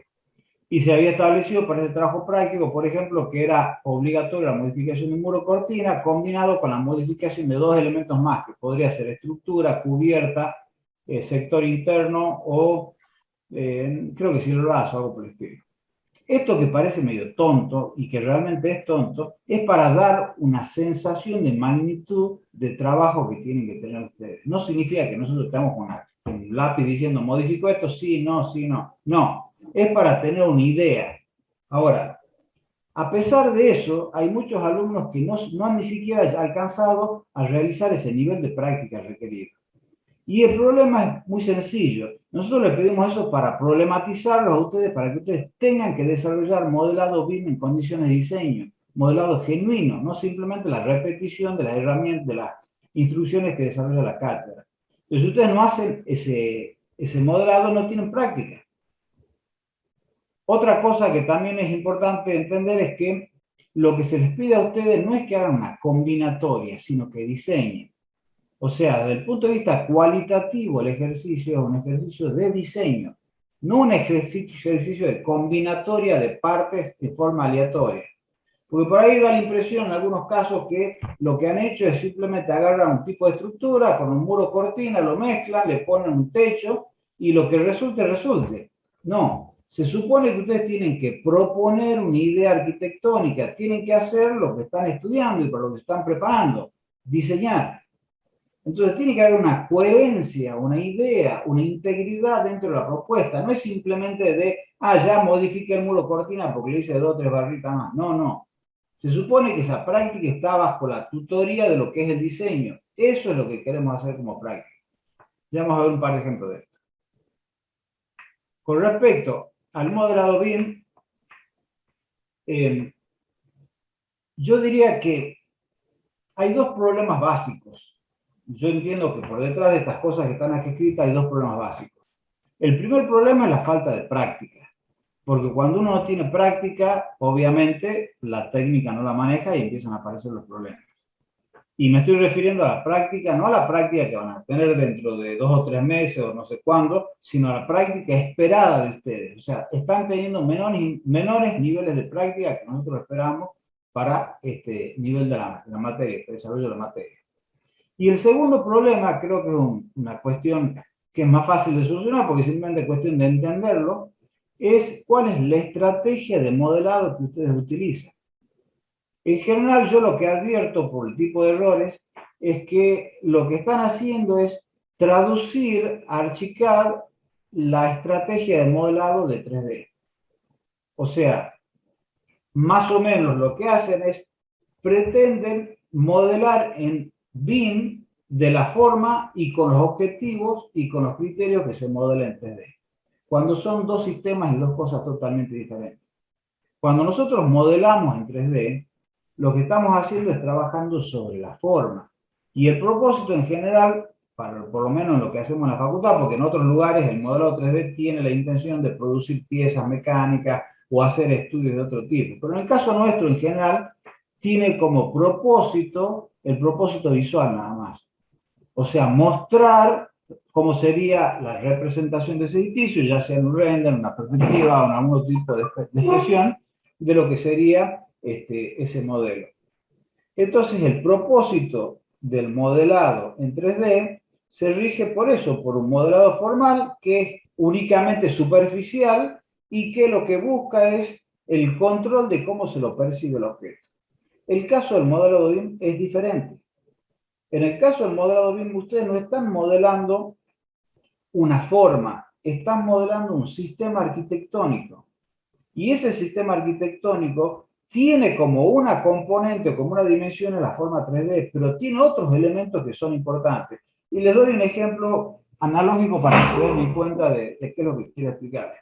Y se había establecido para ese trabajo práctico, por ejemplo, que era obligatoria la modificación del muro cortina combinado con la modificación de dos elementos más, que podría ser estructura, cubierta, sector interno o creo que cielrazo, algo por el estilo. Esto que parece medio tonto y que realmente es tonto, es para dar una sensación de magnitud de trabajo que tienen que tener ustedes. No significa que nosotros estamos con un lápiz diciendo modifico esto, sí, no, sí, no. No. Es para tener una idea. Ahora, A pesar de eso, hay muchos alumnos que no han ni siquiera alcanzado a realizar ese nivel de práctica requerido. Y el problema es muy sencillo. Nosotros les pedimos eso para problematizarlo a ustedes, para que ustedes tengan que desarrollar modelado BIM en condiciones de diseño, modelado genuino, no simplemente la repetición de las herramientas, de las instrucciones que desarrolla la cátedra. Entonces, si ustedes no hacen ese modelado, no tienen práctica. Otra cosa que también es importante entender es que lo que se les pide a ustedes no es que hagan una combinatoria, sino que diseñen. O sea, desde el punto de vista cualitativo, el ejercicio es un ejercicio de diseño, no un ejercicio de combinatoria de partes de forma aleatoria. Porque por ahí da la impresión en algunos casos que lo que han hecho es simplemente agarrar un tipo de estructura con un muro cortina, lo mezclan, le ponen un techo y lo que resulte. No, se supone que ustedes tienen que proponer una idea arquitectónica, tienen que hacer lo que están estudiando y para lo que están preparando, diseñar. Entonces tiene que haber una coherencia, una idea, una integridad dentro de la propuesta. No es simplemente de, ya modifique el muro cortina porque le hice 2 o 3 barritas más. No. Se supone que esa práctica está bajo la tutoría de lo que es el diseño. Eso es lo que queremos hacer como práctica. Ya vamos a ver un par de ejemplos de esto. Con respecto al modelado BIM, yo diría que hay 2 problemas básicos. Yo entiendo que por detrás de estas cosas que están aquí escritas hay 2 problemas básicos. El primer problema es la falta de práctica. Porque cuando uno no tiene práctica, obviamente la técnica no la maneja y empiezan a aparecer los problemas. Y me estoy refiriendo a la práctica, no a la práctica que van a tener dentro de 2 o 3 meses o no sé cuándo, sino a la práctica esperada de ustedes. O sea, están teniendo menores niveles de práctica que nosotros esperamos para este nivel de la materia, el desarrollo de la materia. Y el segundo problema, creo que es una cuestión que es más fácil de solucionar, porque simplemente es cuestión de entenderlo, es cuál es la estrategia de modelado que ustedes utilizan. En general, yo lo que advierto por el tipo de errores es que lo que están haciendo es traducir a Archicad la estrategia de modelado de 3D. O sea, más o menos lo que hacen es pretenden modelar en BIM de la forma y con los objetivos y con los criterios que se modela en 3D. Cuando son 2 sistemas y 2 cosas totalmente diferentes. Cuando nosotros modelamos en 3D, lo que estamos haciendo es trabajando sobre la forma. Y el propósito en general, por lo menos en lo que hacemos en la facultad, porque en otros lugares el modelado 3D tiene la intención de producir piezas mecánicas o hacer estudios de otro tipo. Pero en el caso nuestro en general, tiene como propósito el propósito visual nada más. O sea, mostrar cómo sería la representación de ese edificio, ya sea en un render, en una perspectiva o en algún tipo de expresión de lo que sería ese modelo. Entonces, el propósito del modelado en 3D se rige por eso, por un modelado formal que es únicamente superficial y que lo que busca es el control de cómo se lo percibe el objeto. El caso del modelado BIM es diferente. En el caso del modelado BIM, ustedes no están modelando una forma, están modelando un sistema arquitectónico. Y ese sistema arquitectónico tiene como una componente, como una dimensión en la forma 3D, pero tiene otros elementos que son importantes. Y les doy un ejemplo analógico para que se den cuenta de qué es lo que quiero explicarles.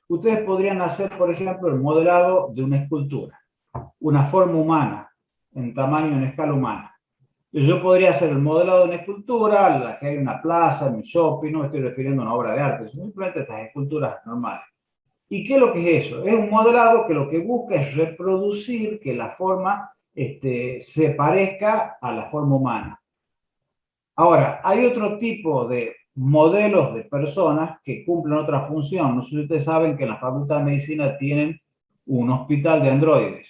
Ustedes podrían hacer, por ejemplo, el modelado de una escultura, una forma humana, en tamaño, en escala humana. Yo podría hacer el modelado de una escultura, en la que hay una plaza, un shopping, no me estoy refiriendo a una obra de arte, simplemente estas esculturas normales. ¿Y qué es lo que es eso? Es un modelado que lo que busca es reproducir que la forma se parezca a la forma humana. Ahora, hay otro tipo de modelos de personas que cumplen otra función. No sé si ustedes saben que en la Facultad de Medicina tienen un hospital de androides.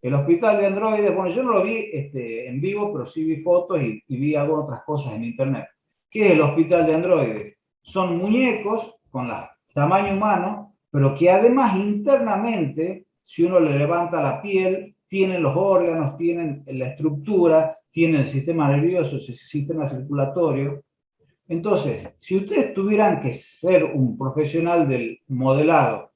El hospital de androides, bueno, yo no lo vi en vivo, pero sí vi fotos y vi algunas otras cosas en internet. ¿Qué es el hospital de androides? Son muñecos con tamaño humano, pero que además internamente, si uno le levanta la piel, tienen los órganos, tienen la estructura, tienen el sistema nervioso, el sistema circulatorio. Entonces, si ustedes tuvieran que ser un profesional del modelado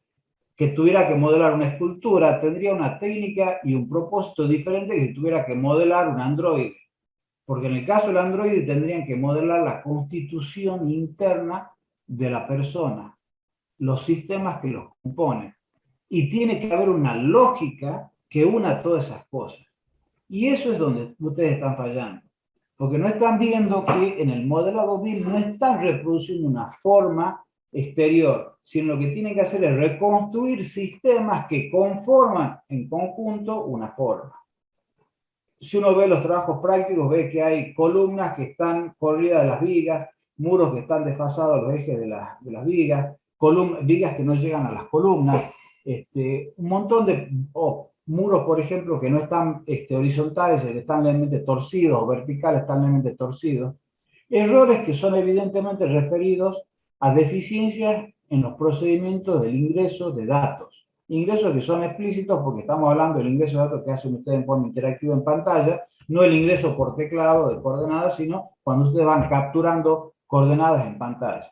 que tuviera que modelar una escultura, tendría una técnica y un propósito diferente que si tuviera que modelar un androide. Porque en el caso del androide tendrían que modelar la constitución interna de la persona, los sistemas que los componen. Y tiene que haber una lógica que una todas esas cosas. Y eso es donde ustedes están fallando. Porque no están viendo que en el modelado BIM no están reproduciendo una forma exterior, sino lo que tienen que hacer es reconstruir sistemas que conforman en conjunto una forma. Si uno ve los trabajos prácticos, ve que hay columnas que están corridas de las vigas, muros que están desfasados a los ejes de las vigas, vigas que no llegan a las columnas, un montón de muros, por ejemplo, que no están horizontales, que están levemente torcidos, o verticales, están levemente torcidos. Errores que son evidentemente referidos a deficiencias en los procedimientos del ingreso de datos. Ingresos que son explícitos porque estamos hablando del ingreso de datos que hacen ustedes en forma interactiva en pantalla, no el ingreso por teclado de coordenadas, sino cuando ustedes van capturando coordenadas en pantalla.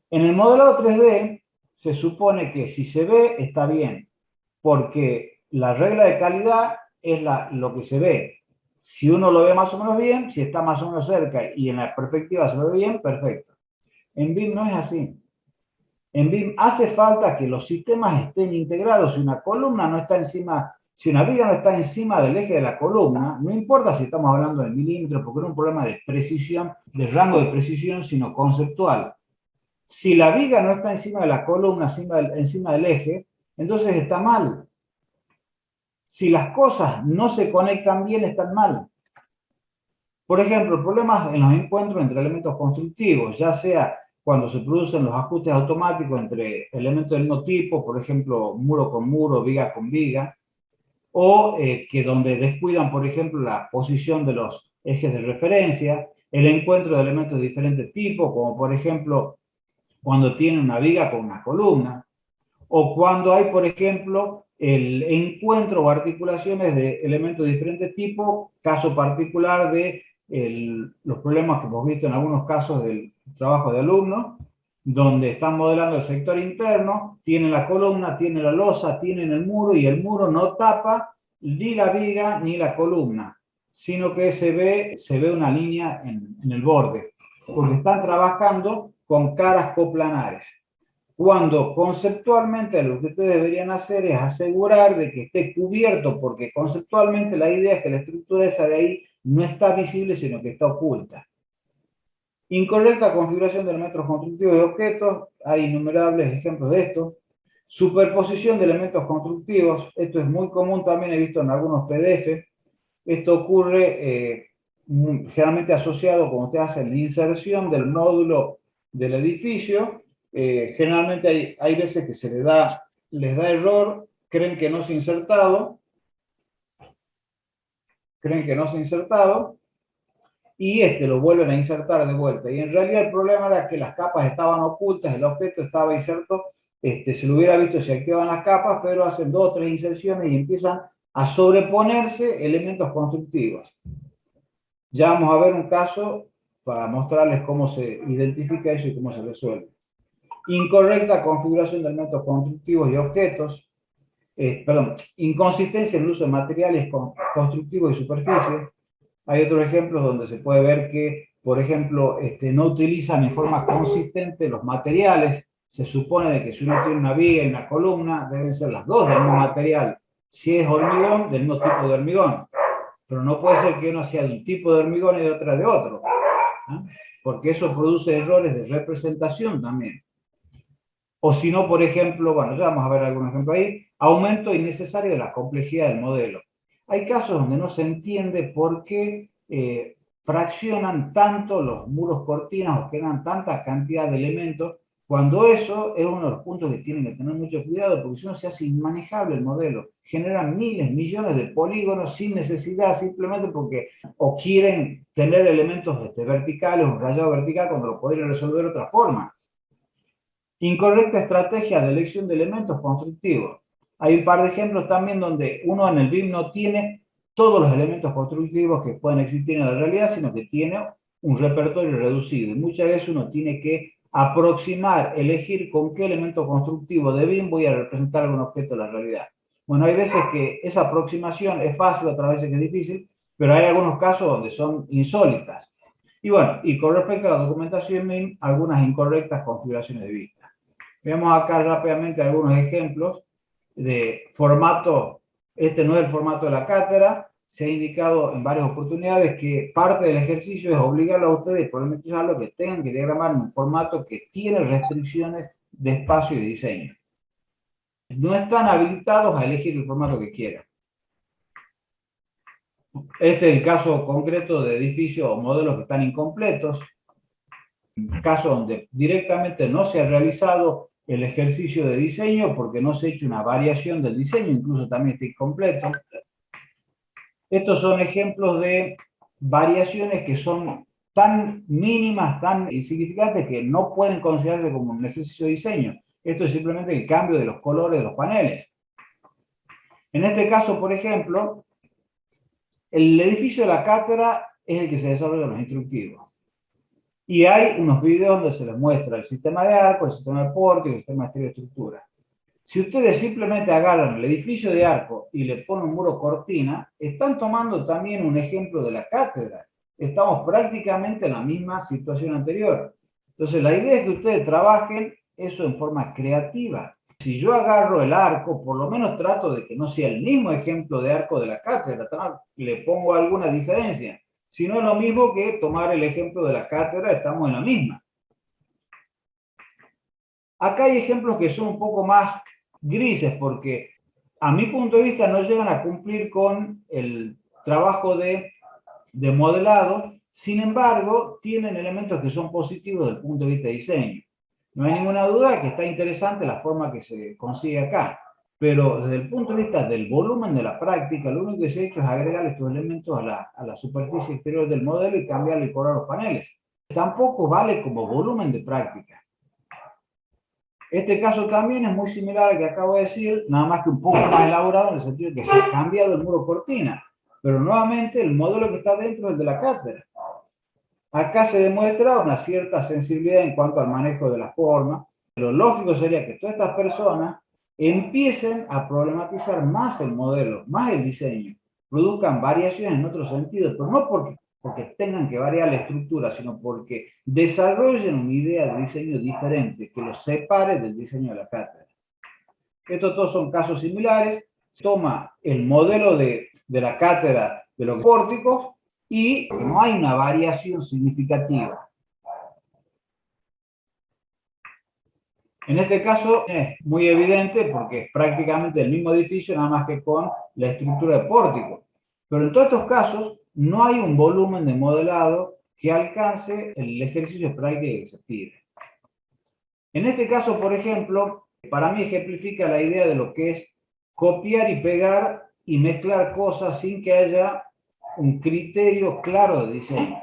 En el modelado 3D se supone que si se ve está bien, porque la regla de calidad es lo que se ve. Si uno lo ve más o menos bien, si está más o menos cerca y en la perspectiva se ve bien, perfecto. En BIM no es así. En BIM hace falta que los sistemas estén integrados. Si una columna no está encima, si una viga no está encima del eje de la columna, no importa si estamos hablando de milímetros, porque no es un problema de precisión, de rango de precisión, sino conceptual. Si la viga no está encima de la columna, encima del eje, entonces está mal. Si las cosas no se conectan bien, están mal. Por ejemplo, problemas en los encuentros entre elementos constructivos, ya sea cuando se producen los ajustes automáticos entre elementos del mismo tipo, por ejemplo, muro con muro, viga con viga, o que donde descuidan, por ejemplo, la posición de los ejes de referencia, el encuentro de elementos de diferentes tipos, como por ejemplo, cuando tiene una viga con una columna, o cuando hay, por ejemplo, el encuentro o articulaciones de elementos de diferentes tipos, caso particular de los problemas que hemos visto en algunos casos del trabajo de alumnos, donde están modelando el sector interno, tienen la columna, tienen la losa, tienen el muro, y el muro no tapa ni la viga ni la columna, sino que se ve una línea en el borde, porque están trabajando con caras coplanares. Cuando conceptualmente lo que ustedes deberían hacer es asegurar de que esté cubierto, porque conceptualmente la idea es que la estructura esa de ahí no está visible, sino que está oculta. Incorrecta configuración de elementos constructivos y objetos, hay innumerables ejemplos de esto. Superposición de elementos constructivos, esto es muy común también, he visto en algunos PDF. Esto ocurre generalmente asociado cuando ustedes hacen la inserción del módulo del edificio. Generalmente hay veces que les da error, creen que no se ha insertado, y lo vuelven a insertar de vuelta. Y en realidad el problema era que las capas estaban ocultas, el objeto estaba inserto, se lo hubiera visto si activaban las capas, pero hacen 2 o 3 inserciones y empiezan a sobreponerse elementos constructivos. Ya vamos a ver un caso para mostrarles cómo se identifica eso y cómo se resuelve. Incorrecta configuración de elementos constructivos y objetos, inconsistencia en el uso de materiales constructivos y superficies. Hay otros ejemplos donde se puede ver que, por ejemplo, no utilizan en forma consistente los materiales. Se supone de que si uno tiene una viga y una columna, deben ser las dos del mismo material. Si es hormigón, del mismo tipo de hormigón. Pero no puede ser que uno sea de un tipo de hormigón y de otra de otro, ¿no? Porque eso produce errores de representación también. O si no, por ejemplo, bueno, ya vamos a ver algún ejemplo ahí, aumento innecesario de la complejidad del modelo. Hay casos donde no se entiende por qué fraccionan tanto los muros cortinas o quedan tanta cantidad de elementos, cuando eso es uno de los puntos que tienen que tener mucho cuidado, porque si no se hace inmanejable el modelo. Generan miles, millones de polígonos sin necesidad, simplemente porque o quieren tener elementos verticales, un rayado vertical, cuando lo podrían resolver de otra forma. Incorrecta estrategia de elección de elementos constructivos. Hay un par de ejemplos también donde uno en el BIM no tiene todos los elementos constructivos que pueden existir en la realidad, sino que tiene un repertorio reducido. Y muchas veces uno tiene que aproximar, elegir con qué elemento constructivo de BIM voy a representar algún objeto de la realidad. Bueno, hay veces que esa aproximación es fácil, otras veces que es difícil, pero hay algunos casos donde son insólitas. Y bueno, y con respecto a la documentación BIM, algunas incorrectas configuraciones de vista. Veamos acá rápidamente algunos ejemplos de formato. Este no es el formato de la cátedra. Se ha indicado en varias oportunidades que parte del ejercicio es obligarlo a ustedes, parametrizarlo, que tengan que diagramar en un formato que tiene restricciones de espacio y de diseño. No están habilitados a elegir el formato que quieran. Este es el caso concreto de edificios o modelos que están incompletos, caso donde directamente no se ha realizado el ejercicio de diseño porque no se ha hecho una variación del diseño, incluso también está incompleto. Estos son ejemplos de variaciones que son tan mínimas, tan insignificantes, que no pueden considerarse como un ejercicio de diseño. Esto es simplemente el cambio de los colores de los paneles. En este caso, por ejemplo, el edificio de la cátedra es el que se desarrolla en los instructivos. Y hay unos videos donde se les muestra el sistema de arco, el sistema de pórtico, el sistema de estereoestructura. Si ustedes simplemente agarran el edificio de arco y le ponen un muro cortina, están tomando también un ejemplo de la cátedra. Estamos prácticamente en la misma situación anterior. Entonces, la idea es que ustedes trabajen eso en forma creativa. Si yo agarro el arco, por lo menos trato de que no sea el mismo ejemplo de arco de la cátedra, le pongo alguna diferencia. Si no es lo mismo que tomar el ejemplo de la cátedra, estamos en la misma. Acá hay ejemplos que son un poco más grises, porque a mi punto de vista no llegan a cumplir con el trabajo de modelado, sin embargo, tienen elementos que son positivos desde el punto de vista de diseño. No hay ninguna duda que está interesante la forma que se consigue acá, pero desde el punto de vista del volumen de la práctica, lo único que se ha hecho es agregar estos elementos a la superficie exterior del modelo y cambiarle el color a los paneles. Tampoco vale como volumen de práctica. Este caso también es muy similar al que acabo de decir, nada más que un poco más elaborado en el sentido de que se ha cambiado el muro cortina, pero nuevamente el modelo que está dentro es el de la cátedra. Acá se demuestra una cierta sensibilidad en cuanto al manejo de la forma. Lo lógico sería que todas estas personas empiecen a problematizar más el modelo, más el diseño, produzcan variaciones en otro sentido, pero no porque tengan que variar la estructura, sino porque desarrollen una idea de diseño diferente, que los separe del diseño de la cátedra. Estos todos son casos similares. Toma el modelo de la cátedra de los pórticos y no hay una variación significativa. En este caso es muy evidente porque es prácticamente el mismo edificio, nada más que con la estructura de pórtico. Pero en todos estos casos no hay un volumen de modelado que alcance el ejercicio práctico que se pide. En este caso, por ejemplo, para mí ejemplifica la idea de lo que es copiar y pegar y mezclar cosas sin que haya un criterio claro de diseño.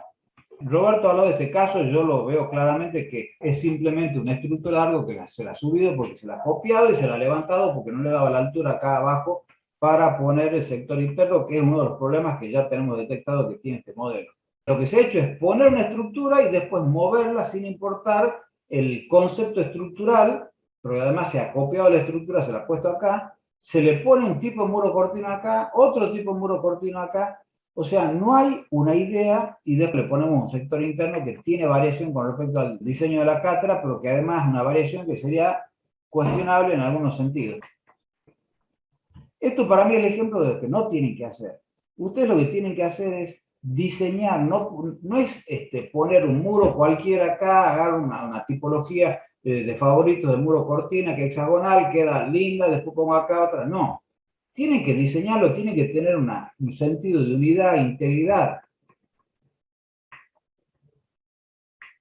Roberto habló de este caso, yo lo veo claramente que es simplemente una estructura algo que se la ha subido porque se la ha copiado y se la ha levantado porque no le daba la altura acá abajo para poner el sector interno, que es uno de los problemas que ya tenemos detectado que tiene este modelo. Lo que se ha hecho es poner una estructura y después moverla sin importar el concepto estructural, pero además se ha copiado la estructura, se la ha puesto acá, se le pone un tipo de muro cortino acá, otro tipo de muro cortino acá. O sea, no hay una idea y después le ponemos un sector interno que tiene variación con respecto al diseño de la cátedra, pero que además es una variación que sería cuestionable en algunos sentidos. Esto para mí es el ejemplo de lo que no tienen que hacer. Ustedes lo que tienen que hacer es diseñar, no es poner un muro cualquiera acá, agarrar una tipología de favoritos del muro cortina que es hexagonal, queda linda, después pongo acá otra, no. Tienen que diseñarlo, tienen que tener un sentido de unidad, integridad.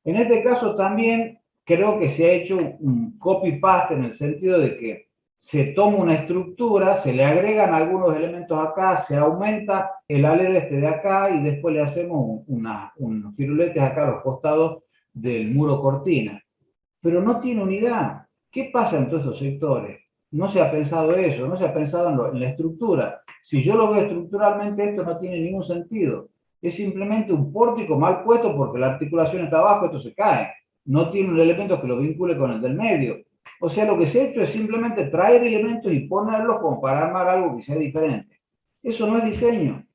En este caso también creo que se ha hecho un copy-paste en el sentido de que se toma una estructura, se le agregan algunos elementos acá, se aumenta el alero de acá y después le hacemos unos firuletes acá a los costados del muro cortina. Pero no tiene unidad. ¿Qué pasa en todos estos sectores? No se ha pensado eso, no se ha pensado en la estructura. Si yo lo veo estructuralmente, esto no tiene ningún sentido. Es simplemente un pórtico mal puesto porque la articulación está abajo, esto se cae. no tiene un elemento que lo vincule con el del medio. O sea, lo que se ha hecho es simplemente traer elementos y ponerlos como para armar algo que sea diferente. Eso no es diseño.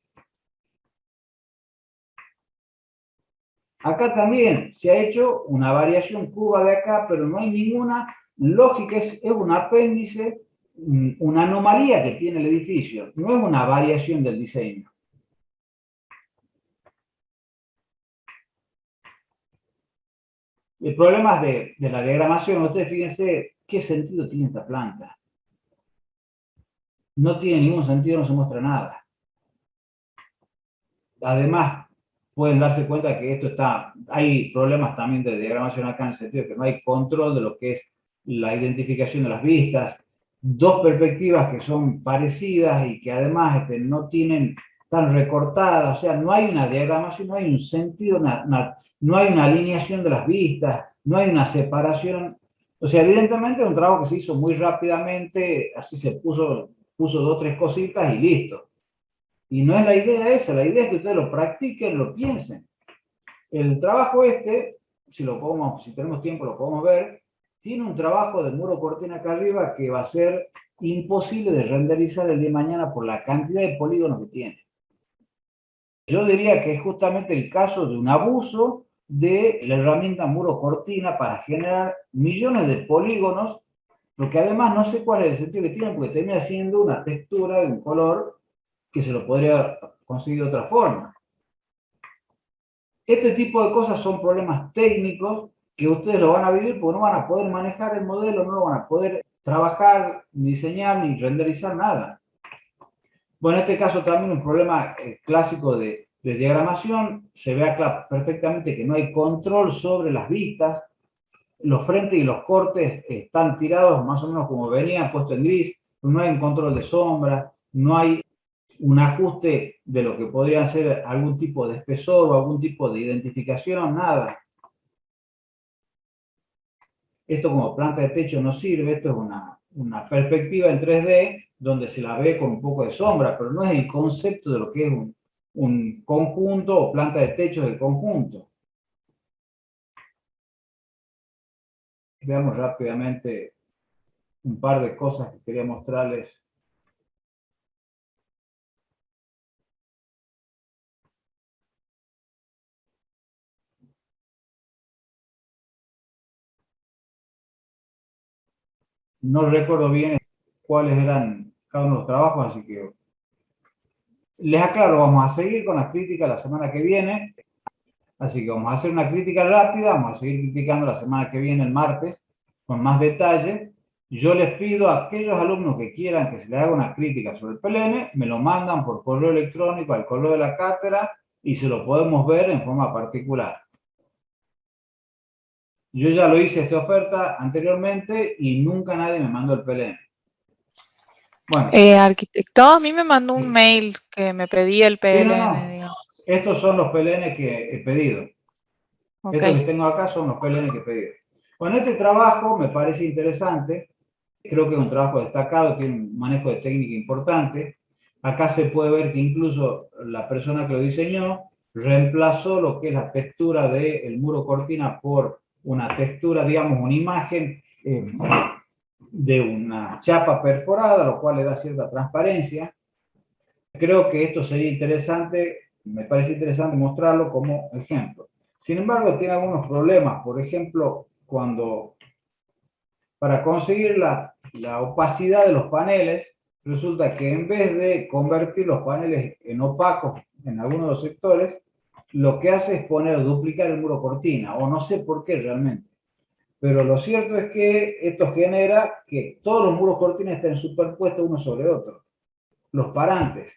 Acá también se ha hecho una variación curva de acá, pero no hay ninguna lógica, es un apéndice, una anomalía que tiene el edificio, no es una variación del diseño. El problema de la diagramación, ustedes fíjense qué sentido tiene esta planta. No tiene ningún sentido, no se muestra nada. Además, pueden darse cuenta que hay problemas también de diagramación acá en el sentido de que no hay control de lo que es la identificación de las vistas. Dos perspectivas que son parecidas y que además no tienen tan recortadas, o sea, no hay una diagramación, no hay un sentido, no hay una alineación de las vistas, no hay una separación. O sea, evidentemente es un trabajo que se hizo muy rápidamente, así se puso 2 o 3 cositas y listo. Y no es la idea esa, la idea es que ustedes lo practiquen, lo piensen. El trabajo si tenemos tiempo lo podemos ver, tiene un trabajo de muro cortina acá arriba que va a ser imposible de renderizar el día de mañana por la cantidad de polígonos que tiene. Yo diría que es justamente el caso de un abuso de la herramienta muro cortina para generar millones de polígonos, porque además no sé cuál es el sentido que tiene, porque termina siendo una textura de un color que se lo podría conseguir de otra forma. Este tipo de cosas son problemas técnicos que ustedes lo van a vivir porque no van a poder manejar el modelo, no lo van a poder trabajar, diseñar ni renderizar nada. Bueno, en este caso también un problema clásico de diagramación, se ve acá perfectamente que no hay control sobre las vistas, los frentes y los cortes están tirados más o menos como venían, puesto en gris, no hay un control de sombra, no hay un ajuste de lo que podría ser algún tipo de espesor o algún tipo de identificación, nada. Esto como planta de techo no sirve, esto es una perspectiva en 3D donde se la ve con un poco de sombra, pero no es el concepto de lo que es un conjunto o planta de techo del conjunto. Veamos rápidamente un par de cosas que quería mostrarles. No recuerdo bien cuáles eran cada uno de los trabajos, así que les aclaro, vamos a seguir con la crítica la semana que viene, así que vamos a hacer una crítica rápida, vamos a seguir criticando la semana que viene, el martes, con más detalle. Yo les pido a aquellos alumnos que quieran que se les haga una crítica sobre el PLN, me lo mandan por correo electrónico al correo de la cátedra y se lo podemos ver en forma particular. Yo ya lo hice esta oferta anteriormente y nunca nadie me mandó el PLN. Bueno. Arquitecto, a mí me mandó un mail que me pedía el PLN. No. Digamos. Estos son los PLN que he pedido. Okay. Estos que tengo acá son los PLN que he pedido. Bueno, este trabajo me parece interesante. Creo que es un trabajo destacado, tiene un manejo de técnica importante. Acá se puede ver que incluso la persona que lo diseñó reemplazó lo que es la textura del muro cortina por una textura, digamos, una imagen de una chapa perforada, lo cual le da cierta transparencia. Creo que esto sería interesante, me parece interesante mostrarlo como ejemplo. Sin embargo, tiene algunos problemas. Por ejemplo, para conseguir la opacidad de los paneles, resulta que en vez de convertir los paneles en opacos en algunos de los sectores, lo que hace es duplicar el muro cortina, o no sé por qué realmente. Pero lo cierto es que esto genera que todos los muros cortina estén superpuestos uno sobre otro. Los parantes.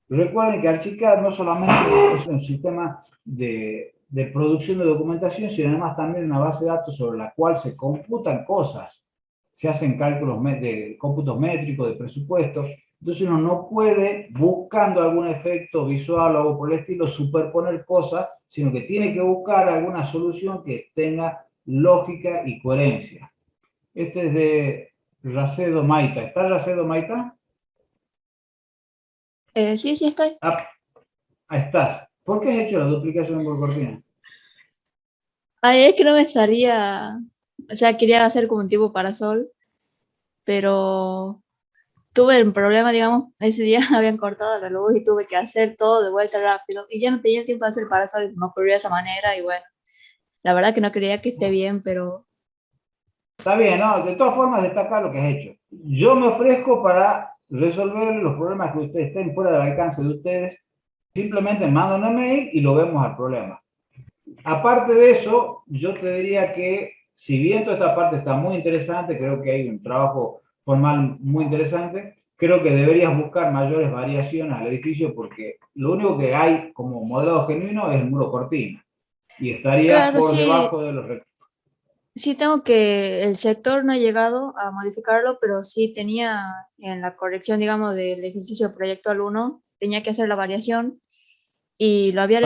Recuerden que Archicad no solamente es un sistema de producción de documentación, sino además también una base de datos sobre la cual se computan cosas, se hacen cálculos de cómputos métricos, de presupuestos. Entonces uno no puede, buscando algún efecto visual o algo por el estilo, superponer cosas, sino que tiene que buscar alguna solución que tenga lógica y coherencia. Este es de Racedo Maita. ¿Está Racedo Maita? Sí, estoy. Ah, ahí estás. ¿Por qué has hecho la duplicación por cortina? Ay, es que no me salía, o sea, quería hacer como un tipo parasol, pero tuve el problema, digamos, ese día habían cortado la luz y tuve que hacer todo de vuelta rápido y ya no tenía tiempo de hacer parasol y se me ocurrió de esa manera y bueno, la verdad que no creía que esté bien, pero Está bien, ¿no? De todas formas, destacar lo que has hecho. Yo me ofrezco para resolver los problemas que ustedes estén fuera del alcance de ustedes. Simplemente mando un email y lo vemos al problema. Aparte de eso, yo te diría que, si bien toda esta parte está muy interesante, creo que hay un trabajo formal muy interesante, creo que deberías buscar mayores variaciones al edificio porque lo único que hay como modelado genuino es el muro cortina y estaría claro, por sí, debajo de los requisitos. sí tengo que, el sector no ha llegado a modificarlo, pero sí tenía en la corrección, digamos, del ejercicio proyectual 1, tenía que hacer la variación y lo había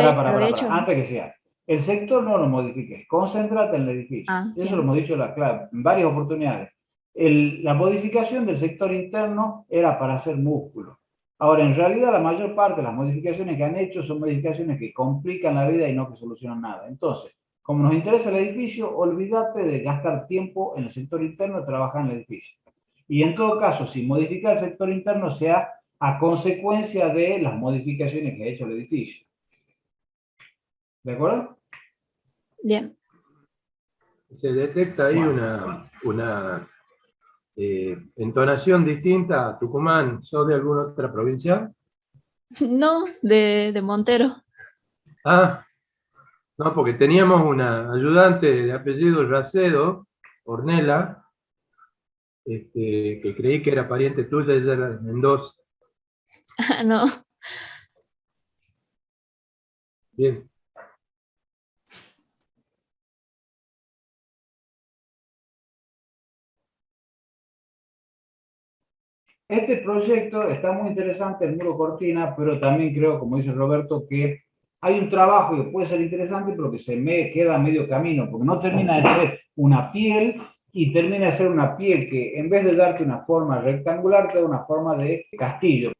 hecho. Antes que sea. El sector no lo modifiques, concéntrate en el edificio. Ah, Eso lo bien, hemos dicho en varias oportunidades. La modificación del sector interno era para hacer músculo. Ahora, en realidad, la mayor parte de las modificaciones que han hecho son modificaciones que complican la vida y no que solucionan nada. Entonces, como nos interesa el edificio, olvídate de gastar tiempo en el sector interno y trabajar en el edificio. Y en todo caso, si modifica el sector interno, sea a consecuencia de las modificaciones que ha hecho el edificio. ¿De acuerdo? bien. Se detecta ahí Bueno, una entonación distinta a Tucumán. ¿Sos de alguna otra provincia? No, de Montero. Ah, no, porque teníamos una ayudante de apellido Racedo, Ornella, que creí que era pariente tuya, ella era de Mendoza. Ah, no, Bien. este proyecto está muy interesante, el muro cortina, pero también creo, como dice Roberto, que hay un trabajo que puede ser interesante, pero que se me queda a medio camino, porque no termina de ser una piel y termina de ser una piel que en vez de darte una forma rectangular, te da una forma de castillo.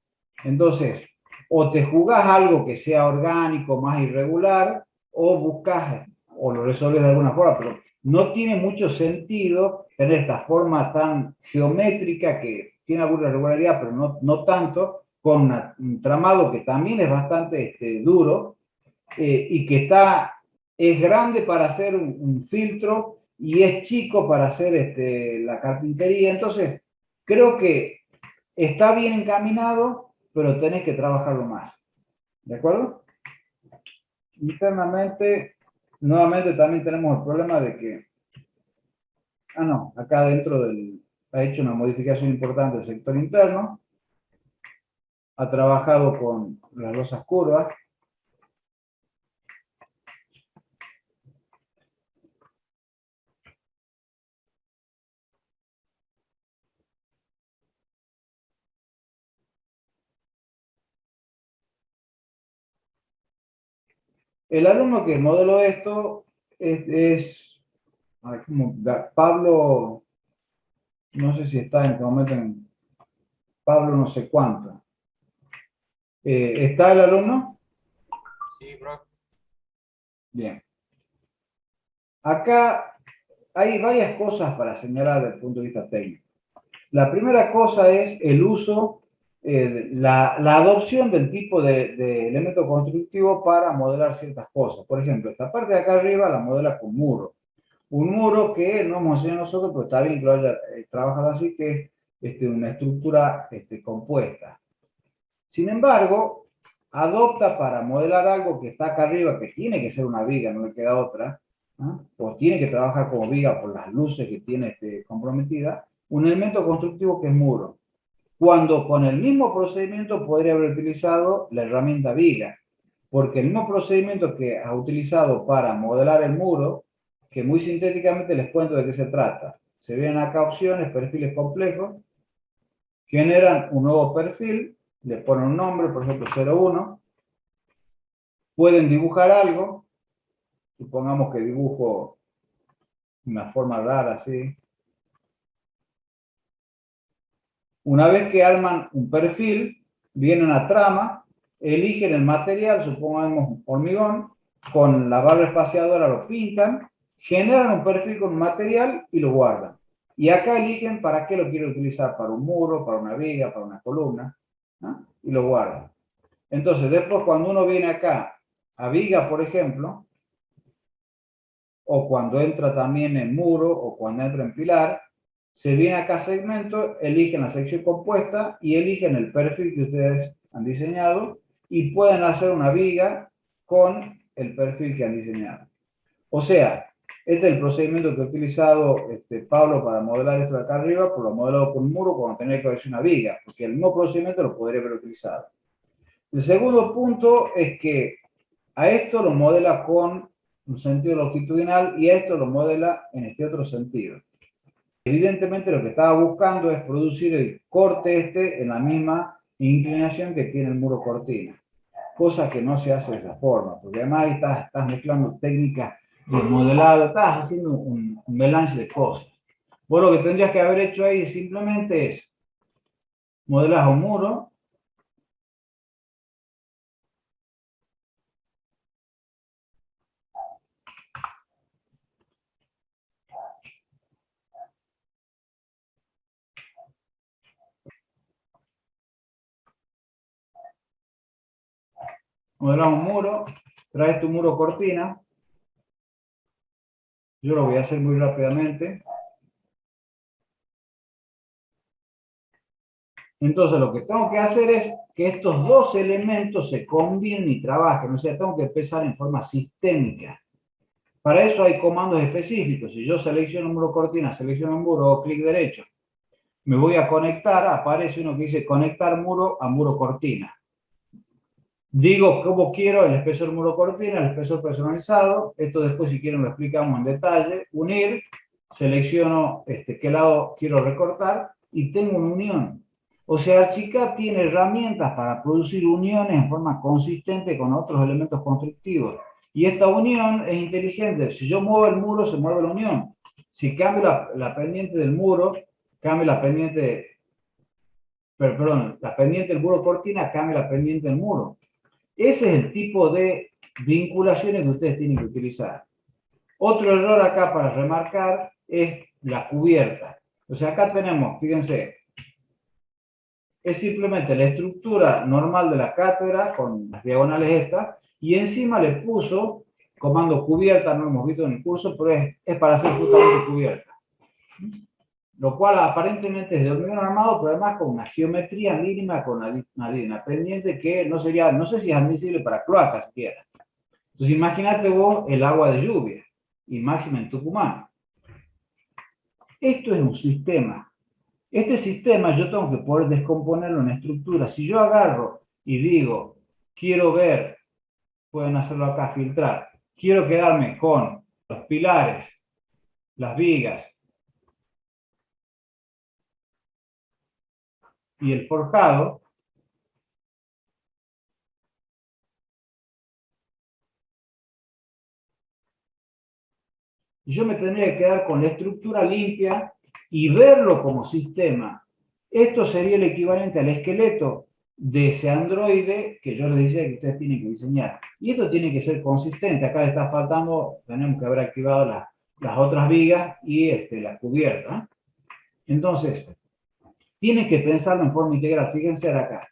Entonces, o te jugás algo que sea orgánico, más irregular, o buscas, o lo resolves de alguna forma, pero no tiene mucho sentido tener esta forma tan geométrica que tiene alguna regularidad, pero no tanto, con un tramado que también es bastante duro y que es grande para hacer un filtro y es chico para hacer la carpintería. Entonces, creo que está bien encaminado, pero tenés que trabajarlo más. ¿De acuerdo? Internamente, nuevamente también tenemos el problema de que, no, acá dentro ha hecho una modificación importante del sector interno, ha trabajado con las losas curvas. El alumno que modeló esto como Pablo, no sé si está en este momento en Pablo no sé cuánto. ¿Está el alumno? Sí, bro. Bien. Acá hay varias cosas para señalar desde el punto de vista técnico. La primera cosa es el uso, la adopción del tipo de elemento constructivo para modelar ciertas cosas. Por ejemplo, esta parte de acá arriba la modela con muro. Un muro que no hemos enseñado nosotros, pero está bien que lo haya trabajado así, que es una estructura compuesta. Sin embargo, adopta para modelar algo que está acá arriba, que tiene que ser una viga, no le queda otra, ¿no? O tiene que trabajar como viga por las luces que tiene comprometida, un elemento constructivo que es muro. Cuando con el mismo procedimiento podría haber utilizado la herramienta viga, porque el mismo procedimiento que ha utilizado para modelar el muro, que muy sintéticamente les cuento de qué se trata. Se ven acá opciones, perfiles complejos, generan un nuevo perfil, le ponen un nombre, por ejemplo 01, pueden dibujar algo, supongamos que dibujo una forma rara así. Una vez que arman un perfil, vienen a trama, eligen el material, supongamos hormigón, con la barra espaciadora lo pintan generan un perfil con un material y lo guardan. Y acá eligen para qué lo quiero utilizar, para un muro, para una viga, para una columna, ¿no? Y lo guardan. Entonces, después cuando uno viene acá a viga, por ejemplo, o cuando entra también en muro, o cuando entra en pilar, se viene acá a segmento, eligen la sección compuesta y eligen el perfil que ustedes han diseñado y pueden hacer una viga con el perfil que han diseñado. O sea, este es el procedimiento que ha utilizado Pablo para modelar esto de acá arriba, por lo modelado con un muro cuando tenía que haber una viga, porque el mismo procedimiento lo podría haber utilizado. El segundo punto es que a esto lo modela con un sentido longitudinal y a esto lo modela en este otro sentido. Evidentemente lo que estaba buscando es producir el corte en la misma inclinación que tiene el muro cortina, cosa que no se hace de esa forma, porque además ahí estás mezclando técnicas de modelado, estás haciendo un melange de cosas. Vos lo que tendrías que haber hecho ahí simplemente es modelar un muro, traes tu muro cortina, yo lo voy a hacer muy rápidamente. Entonces lo que tengo que hacer es que estos dos elementos se combinen y trabajen, o sea, tengo que empezar en forma sistémica. Para eso hay comandos específicos. Si yo selecciono un muro cortina, selecciono un muro o clic derecho, me voy a conectar, aparece uno que dice conectar muro a muro cortina. Digo cómo quiero el espesor muro cortina, el espesor personalizado. Esto después, si quieren, lo explicamos en detalle. Unir, selecciono qué lado quiero recortar y tengo una unión. O sea, Archicad tiene herramientas para producir uniones en forma consistente con otros elementos constructivos. Y esta unión es inteligente. Si yo muevo el muro, se mueve la unión. Si cambio la pendiente del muro, cambio la pendiente, perdón, la pendiente del muro cortina, cambia la pendiente del muro. Ese es el tipo de vinculaciones que ustedes tienen que utilizar. Otro error acá para remarcar es la cubierta. O sea, acá tenemos, fíjense, es simplemente la estructura normal de la cátedra con las diagonales estas, y encima le puso comando cubierta, no lo hemos visto en el curso, pero es para hacer justamente cubierta. Lo cual aparentemente es de hormigón armado, pero además con una geometría mínima, con una pendiente que no sería, no sé si es admisible para cloacas siquiera. Entonces imagínate vos el agua de lluvia, y máxima en Tucumán. Esto es un sistema. Este sistema yo tengo que poder descomponerlo en estructuras. Si yo agarro y digo, quiero ver, pueden hacerlo acá, filtrar, quiero quedarme con los pilares, las vigas y el forjado, yo me tendría que quedar con la estructura limpia y verlo como sistema. Esto sería el equivalente al esqueleto de ese androide que yo les decía que ustedes tienen que diseñar. Y esto tiene que ser consistente. Acá le está faltando, tenemos que haber activado las otras vigas y la cubierta. Entonces, tienen que pensarlo en forma integral. Fíjense acá.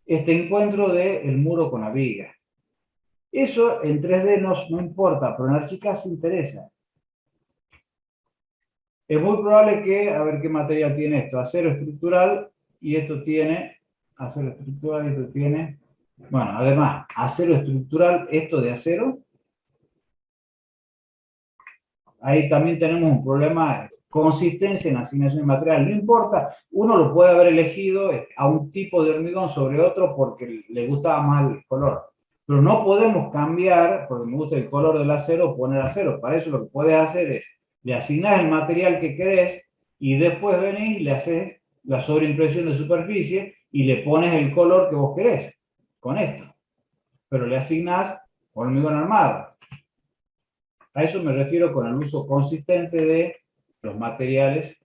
Este encuentro del muro con la viga. Eso en 3D no importa, pero en Archicad se interesa. Es muy probable que, a ver qué material tiene esto, acero estructural, y esto tiene, acero estructural, y esto tiene, bueno, además, acero estructural, esto de acero, ahí también tenemos un problema de consistencia en la asignación de material. No importa, uno lo puede haber elegido a un tipo de hormigón sobre otro porque le gustaba más el color. Pero no podemos cambiar, porque me gusta el color del acero, poner acero. Para eso lo que puedes hacer es, le asignás el material que querés y después venís y le haces la sobreimpresión de superficie y le pones el color que vos querés con esto. Pero le asignás hormigón armado. A eso me refiero con el uso consistente de los materiales.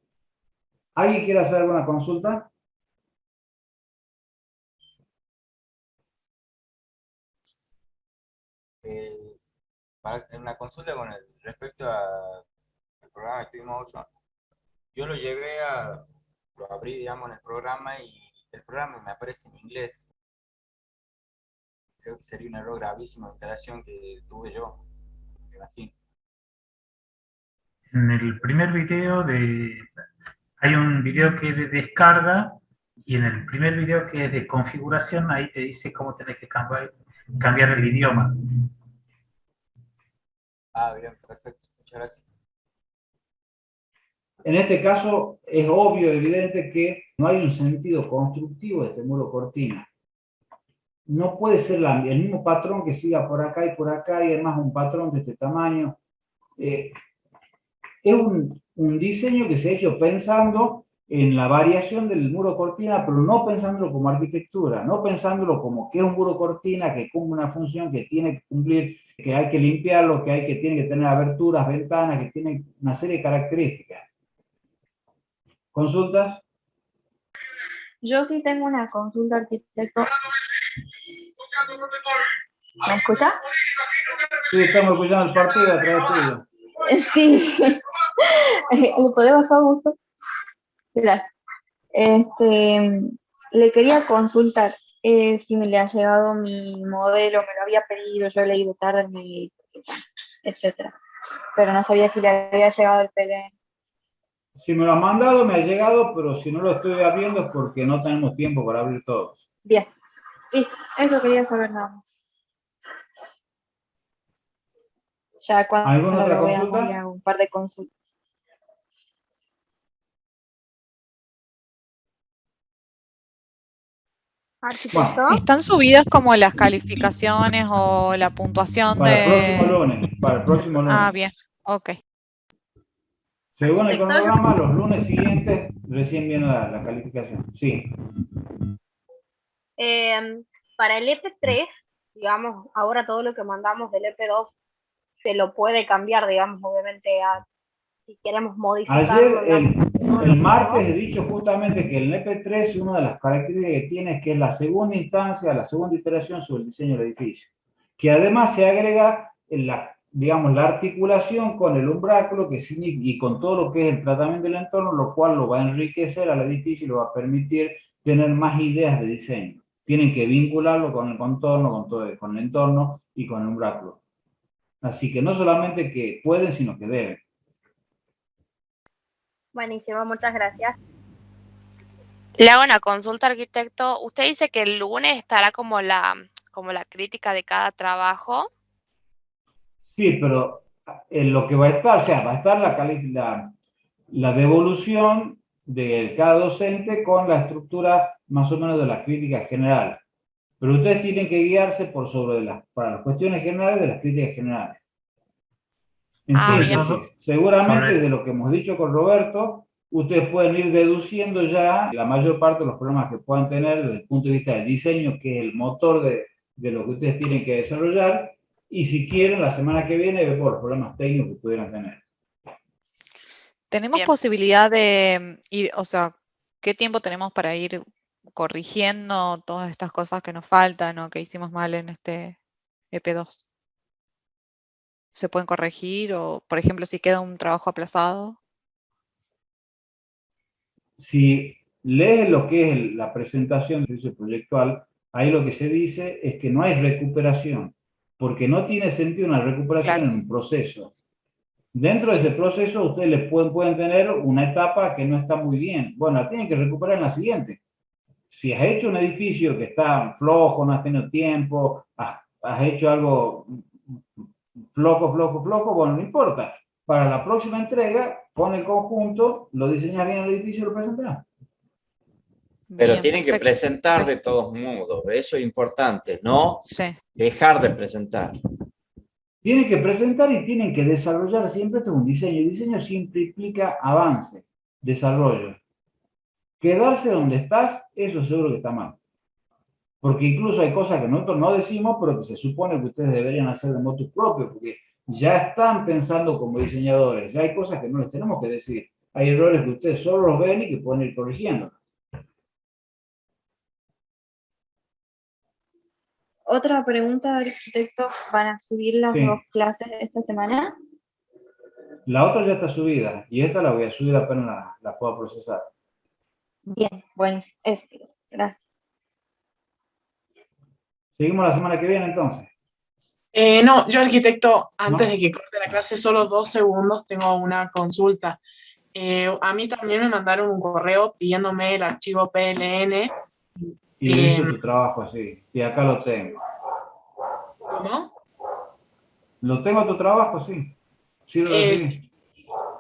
¿Alguien quiere hacer alguna consulta? en una consulta con respecto al programa de Twinmotion, yo lo abrí, digamos, en el programa y el programa me aparece en inglés. Creo que sería un error gravísimo de instalación que tuve yo, me imagino. En el primer video hay un video que es de descarga y en el primer video que es de configuración, ahí te dice cómo tenés que cambiar el idioma. Ah, bien, perfecto. Muchas gracias. En este caso es obvio, evidente que no hay un sentido constructivo de este muro cortina. No puede ser el mismo patrón que siga por acá y además un patrón de este tamaño. Es un diseño que se ha hecho pensando en la variación del muro cortina, pero no pensándolo como arquitectura, no pensándolo como que es un muro cortina que cumple una función que tiene que cumplir, que hay que limpiarlo, tiene que tener aberturas, ventanas, que tiene una serie de características. ¿Consultas? Yo sí tengo una consulta, arquitecto. ¿Me escucha? Sí, estamos escuchando el partido a través tuyo. Sí. ¿Le podés bajar gusto? Gracias. Le quería consultar si me le ha llegado mi modelo, me lo había pedido, yo he leído tarde el mail, etcétera. Pero no sabía si le había llegado el PLN. Si me lo han mandado, me ha llegado, pero si no lo estoy abriendo es porque no tenemos tiempo para abrir todos. Bien, listo, eso quería saber nada más. Ya cuando ¿Alguna otra lo veamos, consulta? le hago un par de consultas. Bueno, ¿Están subidas como las calificaciones o la puntuación para el próximo de...? lunes, para el próximo lunes. Ah, bien, ok. Según el cronograma, los lunes siguientes recién viene la calificación. Sí. Para el EP3, digamos, ahora todo lo que mandamos del EP2 se lo puede cambiar, digamos, obviamente, si queremos modificarlo. Ayer, el martes, he dicho justamente que el EP3, una de las características que tiene es que es la segunda instancia, la segunda iteración sobre el diseño del edificio. Que además se agrega, digamos, la articulación con el umbráculo y con todo lo que es el tratamiento del entorno, lo cual lo va a enriquecer al edificio y lo va a permitir tener más ideas de diseño. Tienen que vincularlo con el contorno, con el entorno y con el umbráculo. Así que no solamente que pueden, sino que deben. Buenísimo, muchas gracias. Le hago una consulta, arquitecto. Usted dice que el lunes estará como la crítica de cada trabajo. Sí, pero en lo que va a estar, o sea, va a estar la devolución de cada docente con la estructura más o menos de la crítica general. Pero ustedes tienen que guiarse para las cuestiones generales de las críticas generales. En síntesis, seguramente de lo que hemos dicho con Roberto, ustedes pueden ir deduciendo ya la mayor parte de los problemas que puedan tener desde el punto de vista del diseño, que es el motor de lo que ustedes tienen que desarrollar, y si quieren, la semana que viene, ver por los problemas técnicos que pudieran tener. ¿Tenemos posibilidad de ir, o sea, qué tiempo tenemos para ir corrigiendo todas estas cosas que nos faltan o que hicimos mal en este EP2? ¿Se pueden corregir o, por ejemplo, si queda un trabajo aplazado? Si lees lo que es la presentación del servicio proyectual, ahí lo que se dice es que no hay recuperación, porque no tiene sentido una recuperación en un proceso. Dentro de ese proceso ustedes pueden tener una etapa que no está muy bien. Bueno, la tienen que recuperar en la siguiente. Si has hecho un edificio que está flojo, no has tenido tiempo, has hecho algo flojo, bueno, no importa. Para la próxima entrega, pon el conjunto, lo diseñas bien el edificio y lo presentas. Pero Bien, tienen que perfecto. presentar de todos modos, eso es importante, no dejar de presentar. Tienen que presentar y tienen que desarrollar siempre. Esto es un diseño. El diseño siempre implica avance, desarrollo. Quedarse donde estás, eso seguro que está mal. Porque incluso hay cosas que nosotros no decimos, pero que se supone que ustedes deberían hacer de motus propio, porque ya están pensando como diseñadores. Ya hay cosas que no les tenemos que decir. Hay errores que ustedes solo los ven y que pueden ir corrigiendo. Otra pregunta, arquitecto, ¿van a subir las Sí. dos clases esta semana? La otra ya está subida y esta la voy a subir apenas la pueda procesar. Bien, buenísimo. Eso, gracias. Seguimos la semana que viene entonces. No, yo arquitecto, antes ¿No? de que corte la clase, solo 2 segundos, tengo una consulta. A mí también me mandaron un correo pidiéndome el archivo PLN. Y le hice tu trabajo, sí. Y acá lo tengo. ¿Cómo? ¿Lo tengo tu trabajo? Sí. Sí, lo recibí.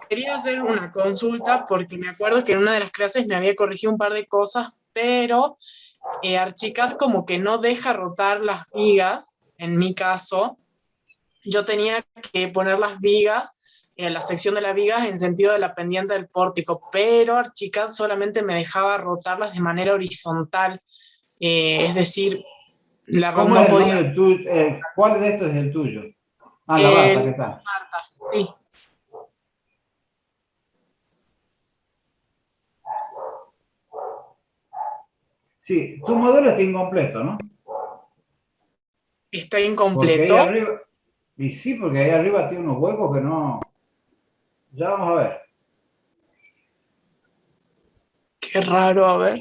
Quería hacer una consulta porque me acuerdo que en una de las clases me había corregido un par de cosas, pero Archicad como que no deja rotar las vigas. En mi caso, yo tenía que poner las vigas, la sección de las vigas en sentido de la pendiente del pórtico, pero Archicad solamente me dejaba rotarlas de manera horizontal. Es decir, la ROM ¿Cómo no es el podía... nombre del tuyo? ¿Cuál de estos es el tuyo? Ah, la Barta, ¿qué está? Marta, sí. Sí, tu modelo está incompleto, ¿no? ¿Está Porque incompleto? ahí arriba, y sí, porque ahí arriba tiene unos huecos que no... Ya vamos a ver. Qué raro, a ver.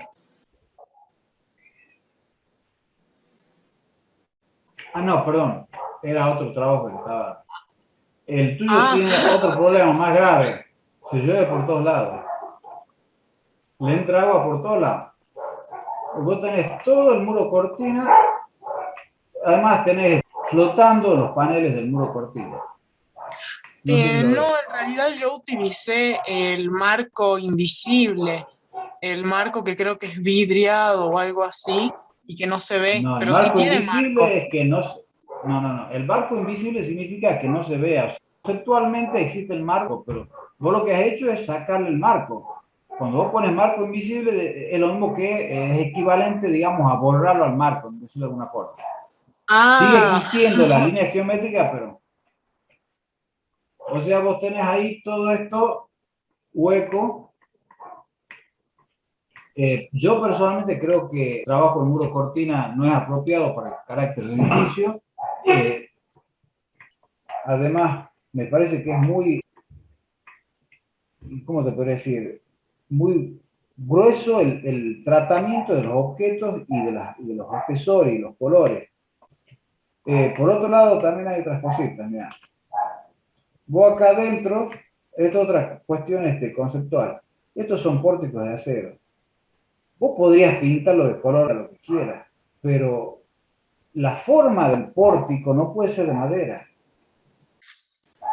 Ah, no, perdón. Era otro trabajo que estaba... El tuyo Ah. tiene otro problema más grave. Se llueve por todos lados. Le entra agua por todos lados. Vos tenés todo el muro cortina. Además tenés flotando los paneles del muro cortina. No sé si lo ves. No, en realidad yo utilicé el marco invisible, el marco que creo que es vidriado o algo así, y que no se ve, No, el pero sí marco tiene invisible marco. es que no... No. El marco invisible significa que no se vea. Conceptualmente existe el marco, pero vos lo que has hecho es sacarle el marco. Cuando vos pones marco invisible, es lo mismo que es equivalente, digamos, a borrarlo al marco, por decirlo de alguna forma. Sigue existiendo la línea geométrica, pero... O sea, vos tenés ahí todo esto hueco. Yo personalmente creo que el trabajo en muro cortina no es apropiado para el carácter del edificio. Además, me parece que es muy, ¿cómo te podría decir? Muy grueso el tratamiento de los objetos y de los accesorios y los colores. Por otro lado, también hay otras cositas, mira. Vos acá adentro, esto es otra cuestión conceptual. Estos son pórticos de acero. Vos podrías pintarlo de color a lo que quieras, pero la forma del pórtico no puede ser de madera.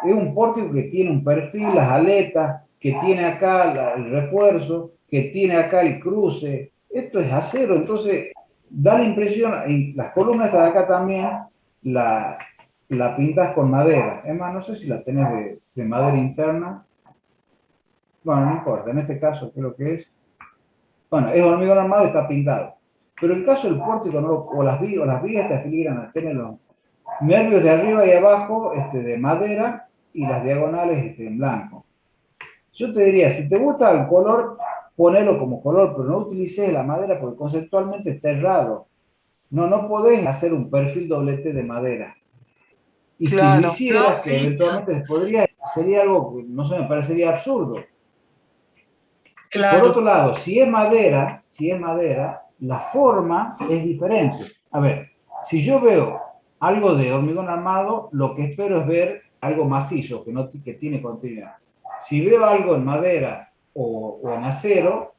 Es un pórtico que tiene un perfil, las aletas, que tiene acá el refuerzo, que tiene acá el cruce. Esto es acero, entonces da la impresión, y las columnas de acá también la pintas con madera. Es más, no sé si la tenés de madera interna. Bueno, no importa, en este caso creo que es. Bueno, es hormigón armado y está pintado. Pero el caso del pórtico, no, o las vigas estas filigranas, tienen los nervios de arriba y abajo de madera y las diagonales en blanco. Yo te diría, si te gusta el color, ponelo como color, pero no utilices la madera porque conceptualmente está errado. No podés hacer un perfil doblete de madera. Y Claro. si lo hicieras, No, que sí. eventualmente sería algo que, no sé, me parecería absurdo. Claro. Por otro lado, si es madera, la forma es diferente. A ver, si yo veo algo de hormigón armado, lo que espero es ver algo macizo, que tiene continuidad. Si veo algo en madera o en acero,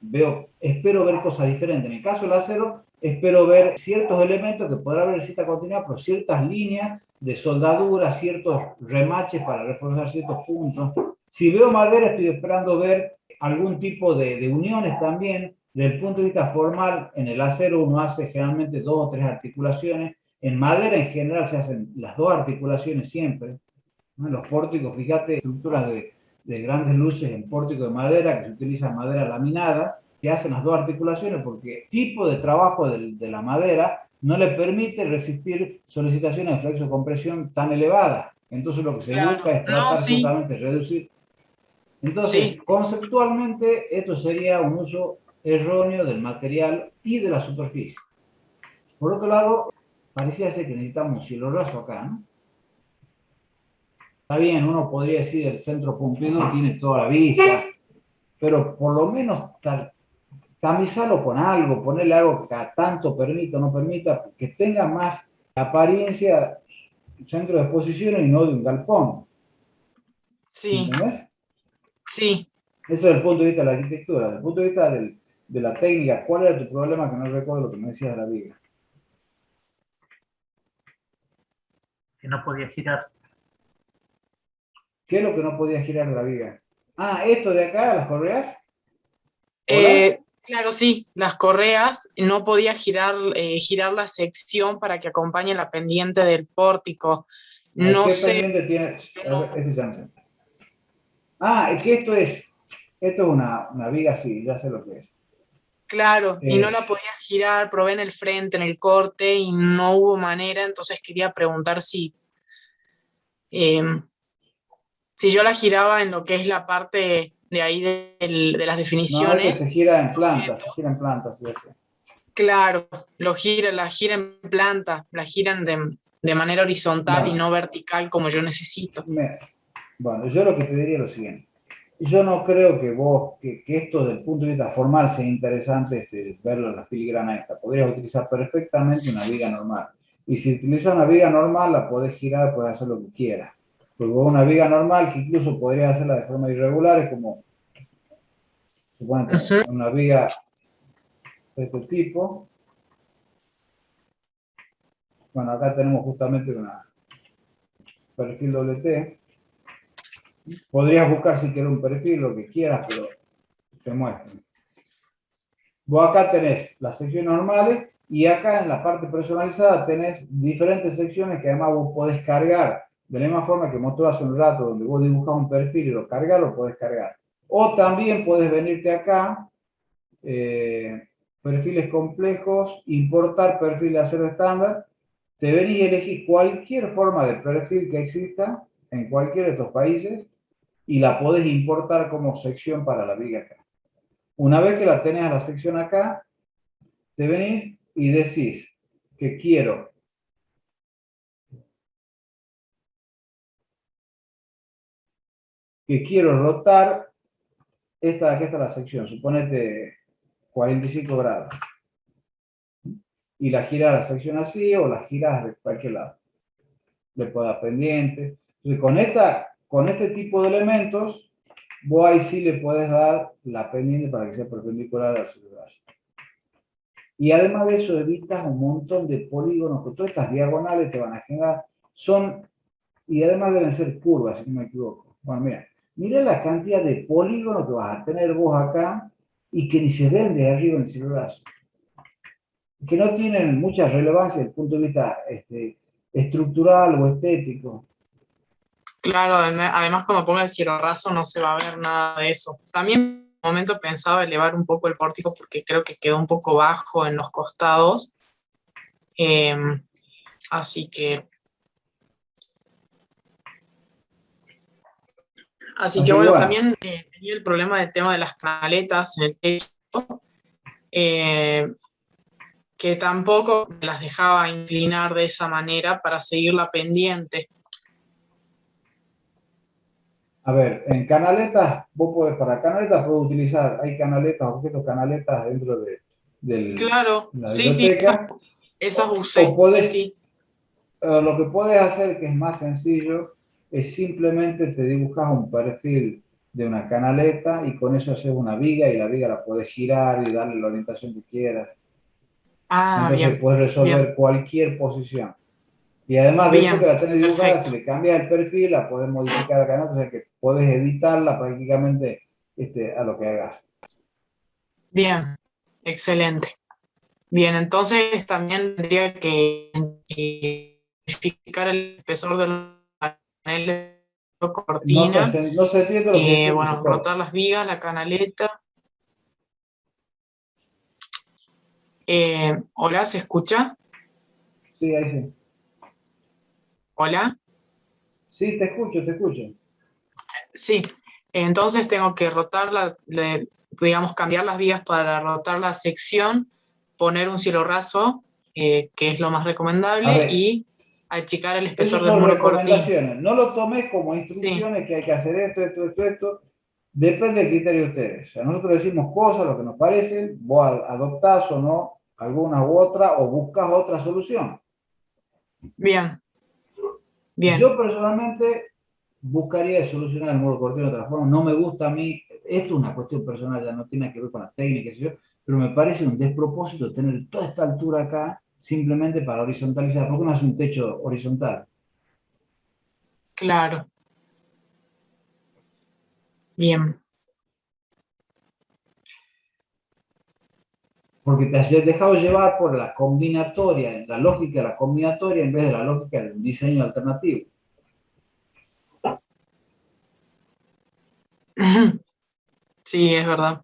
espero ver cosas diferentes. En el caso del acero, espero ver ciertos elementos que podrá haber cierta continuidad, pero ciertas líneas de soldadura, ciertos remaches para reforzar ciertos puntos. Si veo madera, estoy esperando ver algún tipo de uniones también. Desde el punto de vista formal, en el acero uno hace generalmente 2 o 3 articulaciones. En madera en general se hacen las 2 articulaciones siempre. ¿No? Los pórticos, fíjate, estructuras de grandes luces en pórtico de madera, que se utiliza madera laminada, se hacen las 2 articulaciones porque el tipo de trabajo de la madera no le permite resistir solicitaciones de flexo-compresión tan elevadas. Entonces lo que se busca es tratar justamente de reducir. Entonces, conceptualmente, esto sería un uso erróneo del material y de la superficie. Por otro lado, parecía ser que necesitamos un cielo raso acá, ¿no? Está bien, uno podría decir el centro Pompidou tiene toda la vista, pero por lo menos tamizarlo con algo, ponerle algo que cada tanto permita o no permita, que tenga más apariencia centro de exposición y no de un galpón. Sí, ¿Entendés? sí. Eso desde el punto de vista de la arquitectura. Desde el punto de vista de la técnica, ¿cuál era tu problema? Que no recuerdo lo que me decías de la viga. Que no podía girar. ¿Qué es lo que no podía girar de la viga? Ah, esto de acá, las correas. Claro, sí, las correas, no podía girar la sección para que acompañe la pendiente del pórtico. No ¿Qué sé. pendiente tiene? A ver, este ya no sé. Ah, es que esto es una viga, sí, ya sé lo que es. Claro, y no la podía girar, probé en el frente, en el corte, y no hubo manera, entonces quería preguntar si yo la giraba en lo que es la parte de ahí de las No, definiciones. se gira en plantas, sí, sí. Claro, la gira en planta, la giran de manera horizontal y no vertical como yo necesito. Bueno, yo lo que te diría es lo siguiente. Yo no creo que esto desde el punto de vista formal sea interesante verlo en la filigrana esta. Podrías utilizar perfectamente una viga normal. Y si utilizas una viga normal, la podés girar, podés hacer lo que quieras. Porque una viga normal, que incluso podrías hacerla de forma irregular, es como, suponete, una viga de este tipo. Bueno, acá tenemos justamente una perfil WT. Podrías buscar si quieres un perfil, lo que quieras, pero te muestro. Vos acá tenés las secciones normales y acá en la parte personalizada tenés diferentes secciones que además vos podés cargar. De la misma forma que mostré hace un rato, donde vos dibujás un perfil y lo cargas, lo podés cargar. O también podés venirte acá, perfiles complejos, importar perfil de acero estándar. Te venís y elegís cualquier forma de perfil que exista en cualquiera de estos países y la podés importar como sección para la viga acá. Una vez que la tenés a la sección acá, te venís y decís que quiero rotar esta, aquí está la sección, suponete 45 grados. Y la giras a la sección así o la giras de cualquier lado. Le puedes dar pendiente. Entonces, con este tipo de elementos, vos ahí sí le puedes dar la pendiente para que sea perpendicular al celular. Y además de eso, evitas un montón de polígonos, que todas estas diagonales te van a generar, y además deben ser curvas, si no me equivoco. Bueno, mira la cantidad de polígonos que vas a tener vos acá y que ni se ven de arriba en el celular. Que no tienen mucha relevancia desde el punto de vista estructural o estético. Claro, además cuando ponga el cielo raso no se va a ver nada de eso. También en un momento pensaba elevar un poco el pórtico porque creo que quedó un poco bajo en los costados. Así que bueno, también tenía el problema del tema de las canaletas en el techo, que tampoco me las dejaba inclinar de esa manera para seguir la pendiente. A ver, en canaletas, para canaletas puedes utilizar, hay canaletas, objetos canaletas dentro de claro, la sí, biblioteca. esas usé, sí. Lo que puedes hacer, que es más sencillo, es simplemente te dibujas un perfil de una canaleta y con eso haces una viga y la viga la puedes girar y darle la orientación que quieras. Entonces puedes resolver cualquier posición. Y además, después que la tenés dibujada, si le cambias el perfil, la podés modificar la canaleta, o sea que podés editarla prácticamente a lo que hagas. Bien, excelente. Bien, entonces también tendría que identificar el espesor del panel cortina. No se entiende lo que bueno, rotar las vigas, la canaleta. Hola, ¿se escucha? Sí, ahí sí. ¿Hola? Sí, te escucho. Sí, entonces tengo que rotar digamos, cambiar las vigas para rotar la sección, poner un cielo raso que es lo más A recomendable, ver. y achicar el Esas espesor del son muro cortina. recomendaciones. No lo tomes como instrucciones que hay que hacer esto. Depende del criterio de ustedes. O sea, nosotros decimos cosas, lo que nos parecen, vos adoptás o no alguna u otra, o buscas otra solución. Bien. Bien. Yo personalmente buscaría solucionar el muro cortina de otra forma. No me gusta a mí, esto es una cuestión personal, ya no tiene que ver con las técnicas, pero me parece un despropósito tener toda esta altura acá simplemente para horizontalizar. ¿Por qué no hace un techo horizontal? Claro. Bien. Porque te has dejado llevar por la combinatoria, la lógica de la combinatoria en vez de la lógica del diseño alternativo. Sí, es verdad.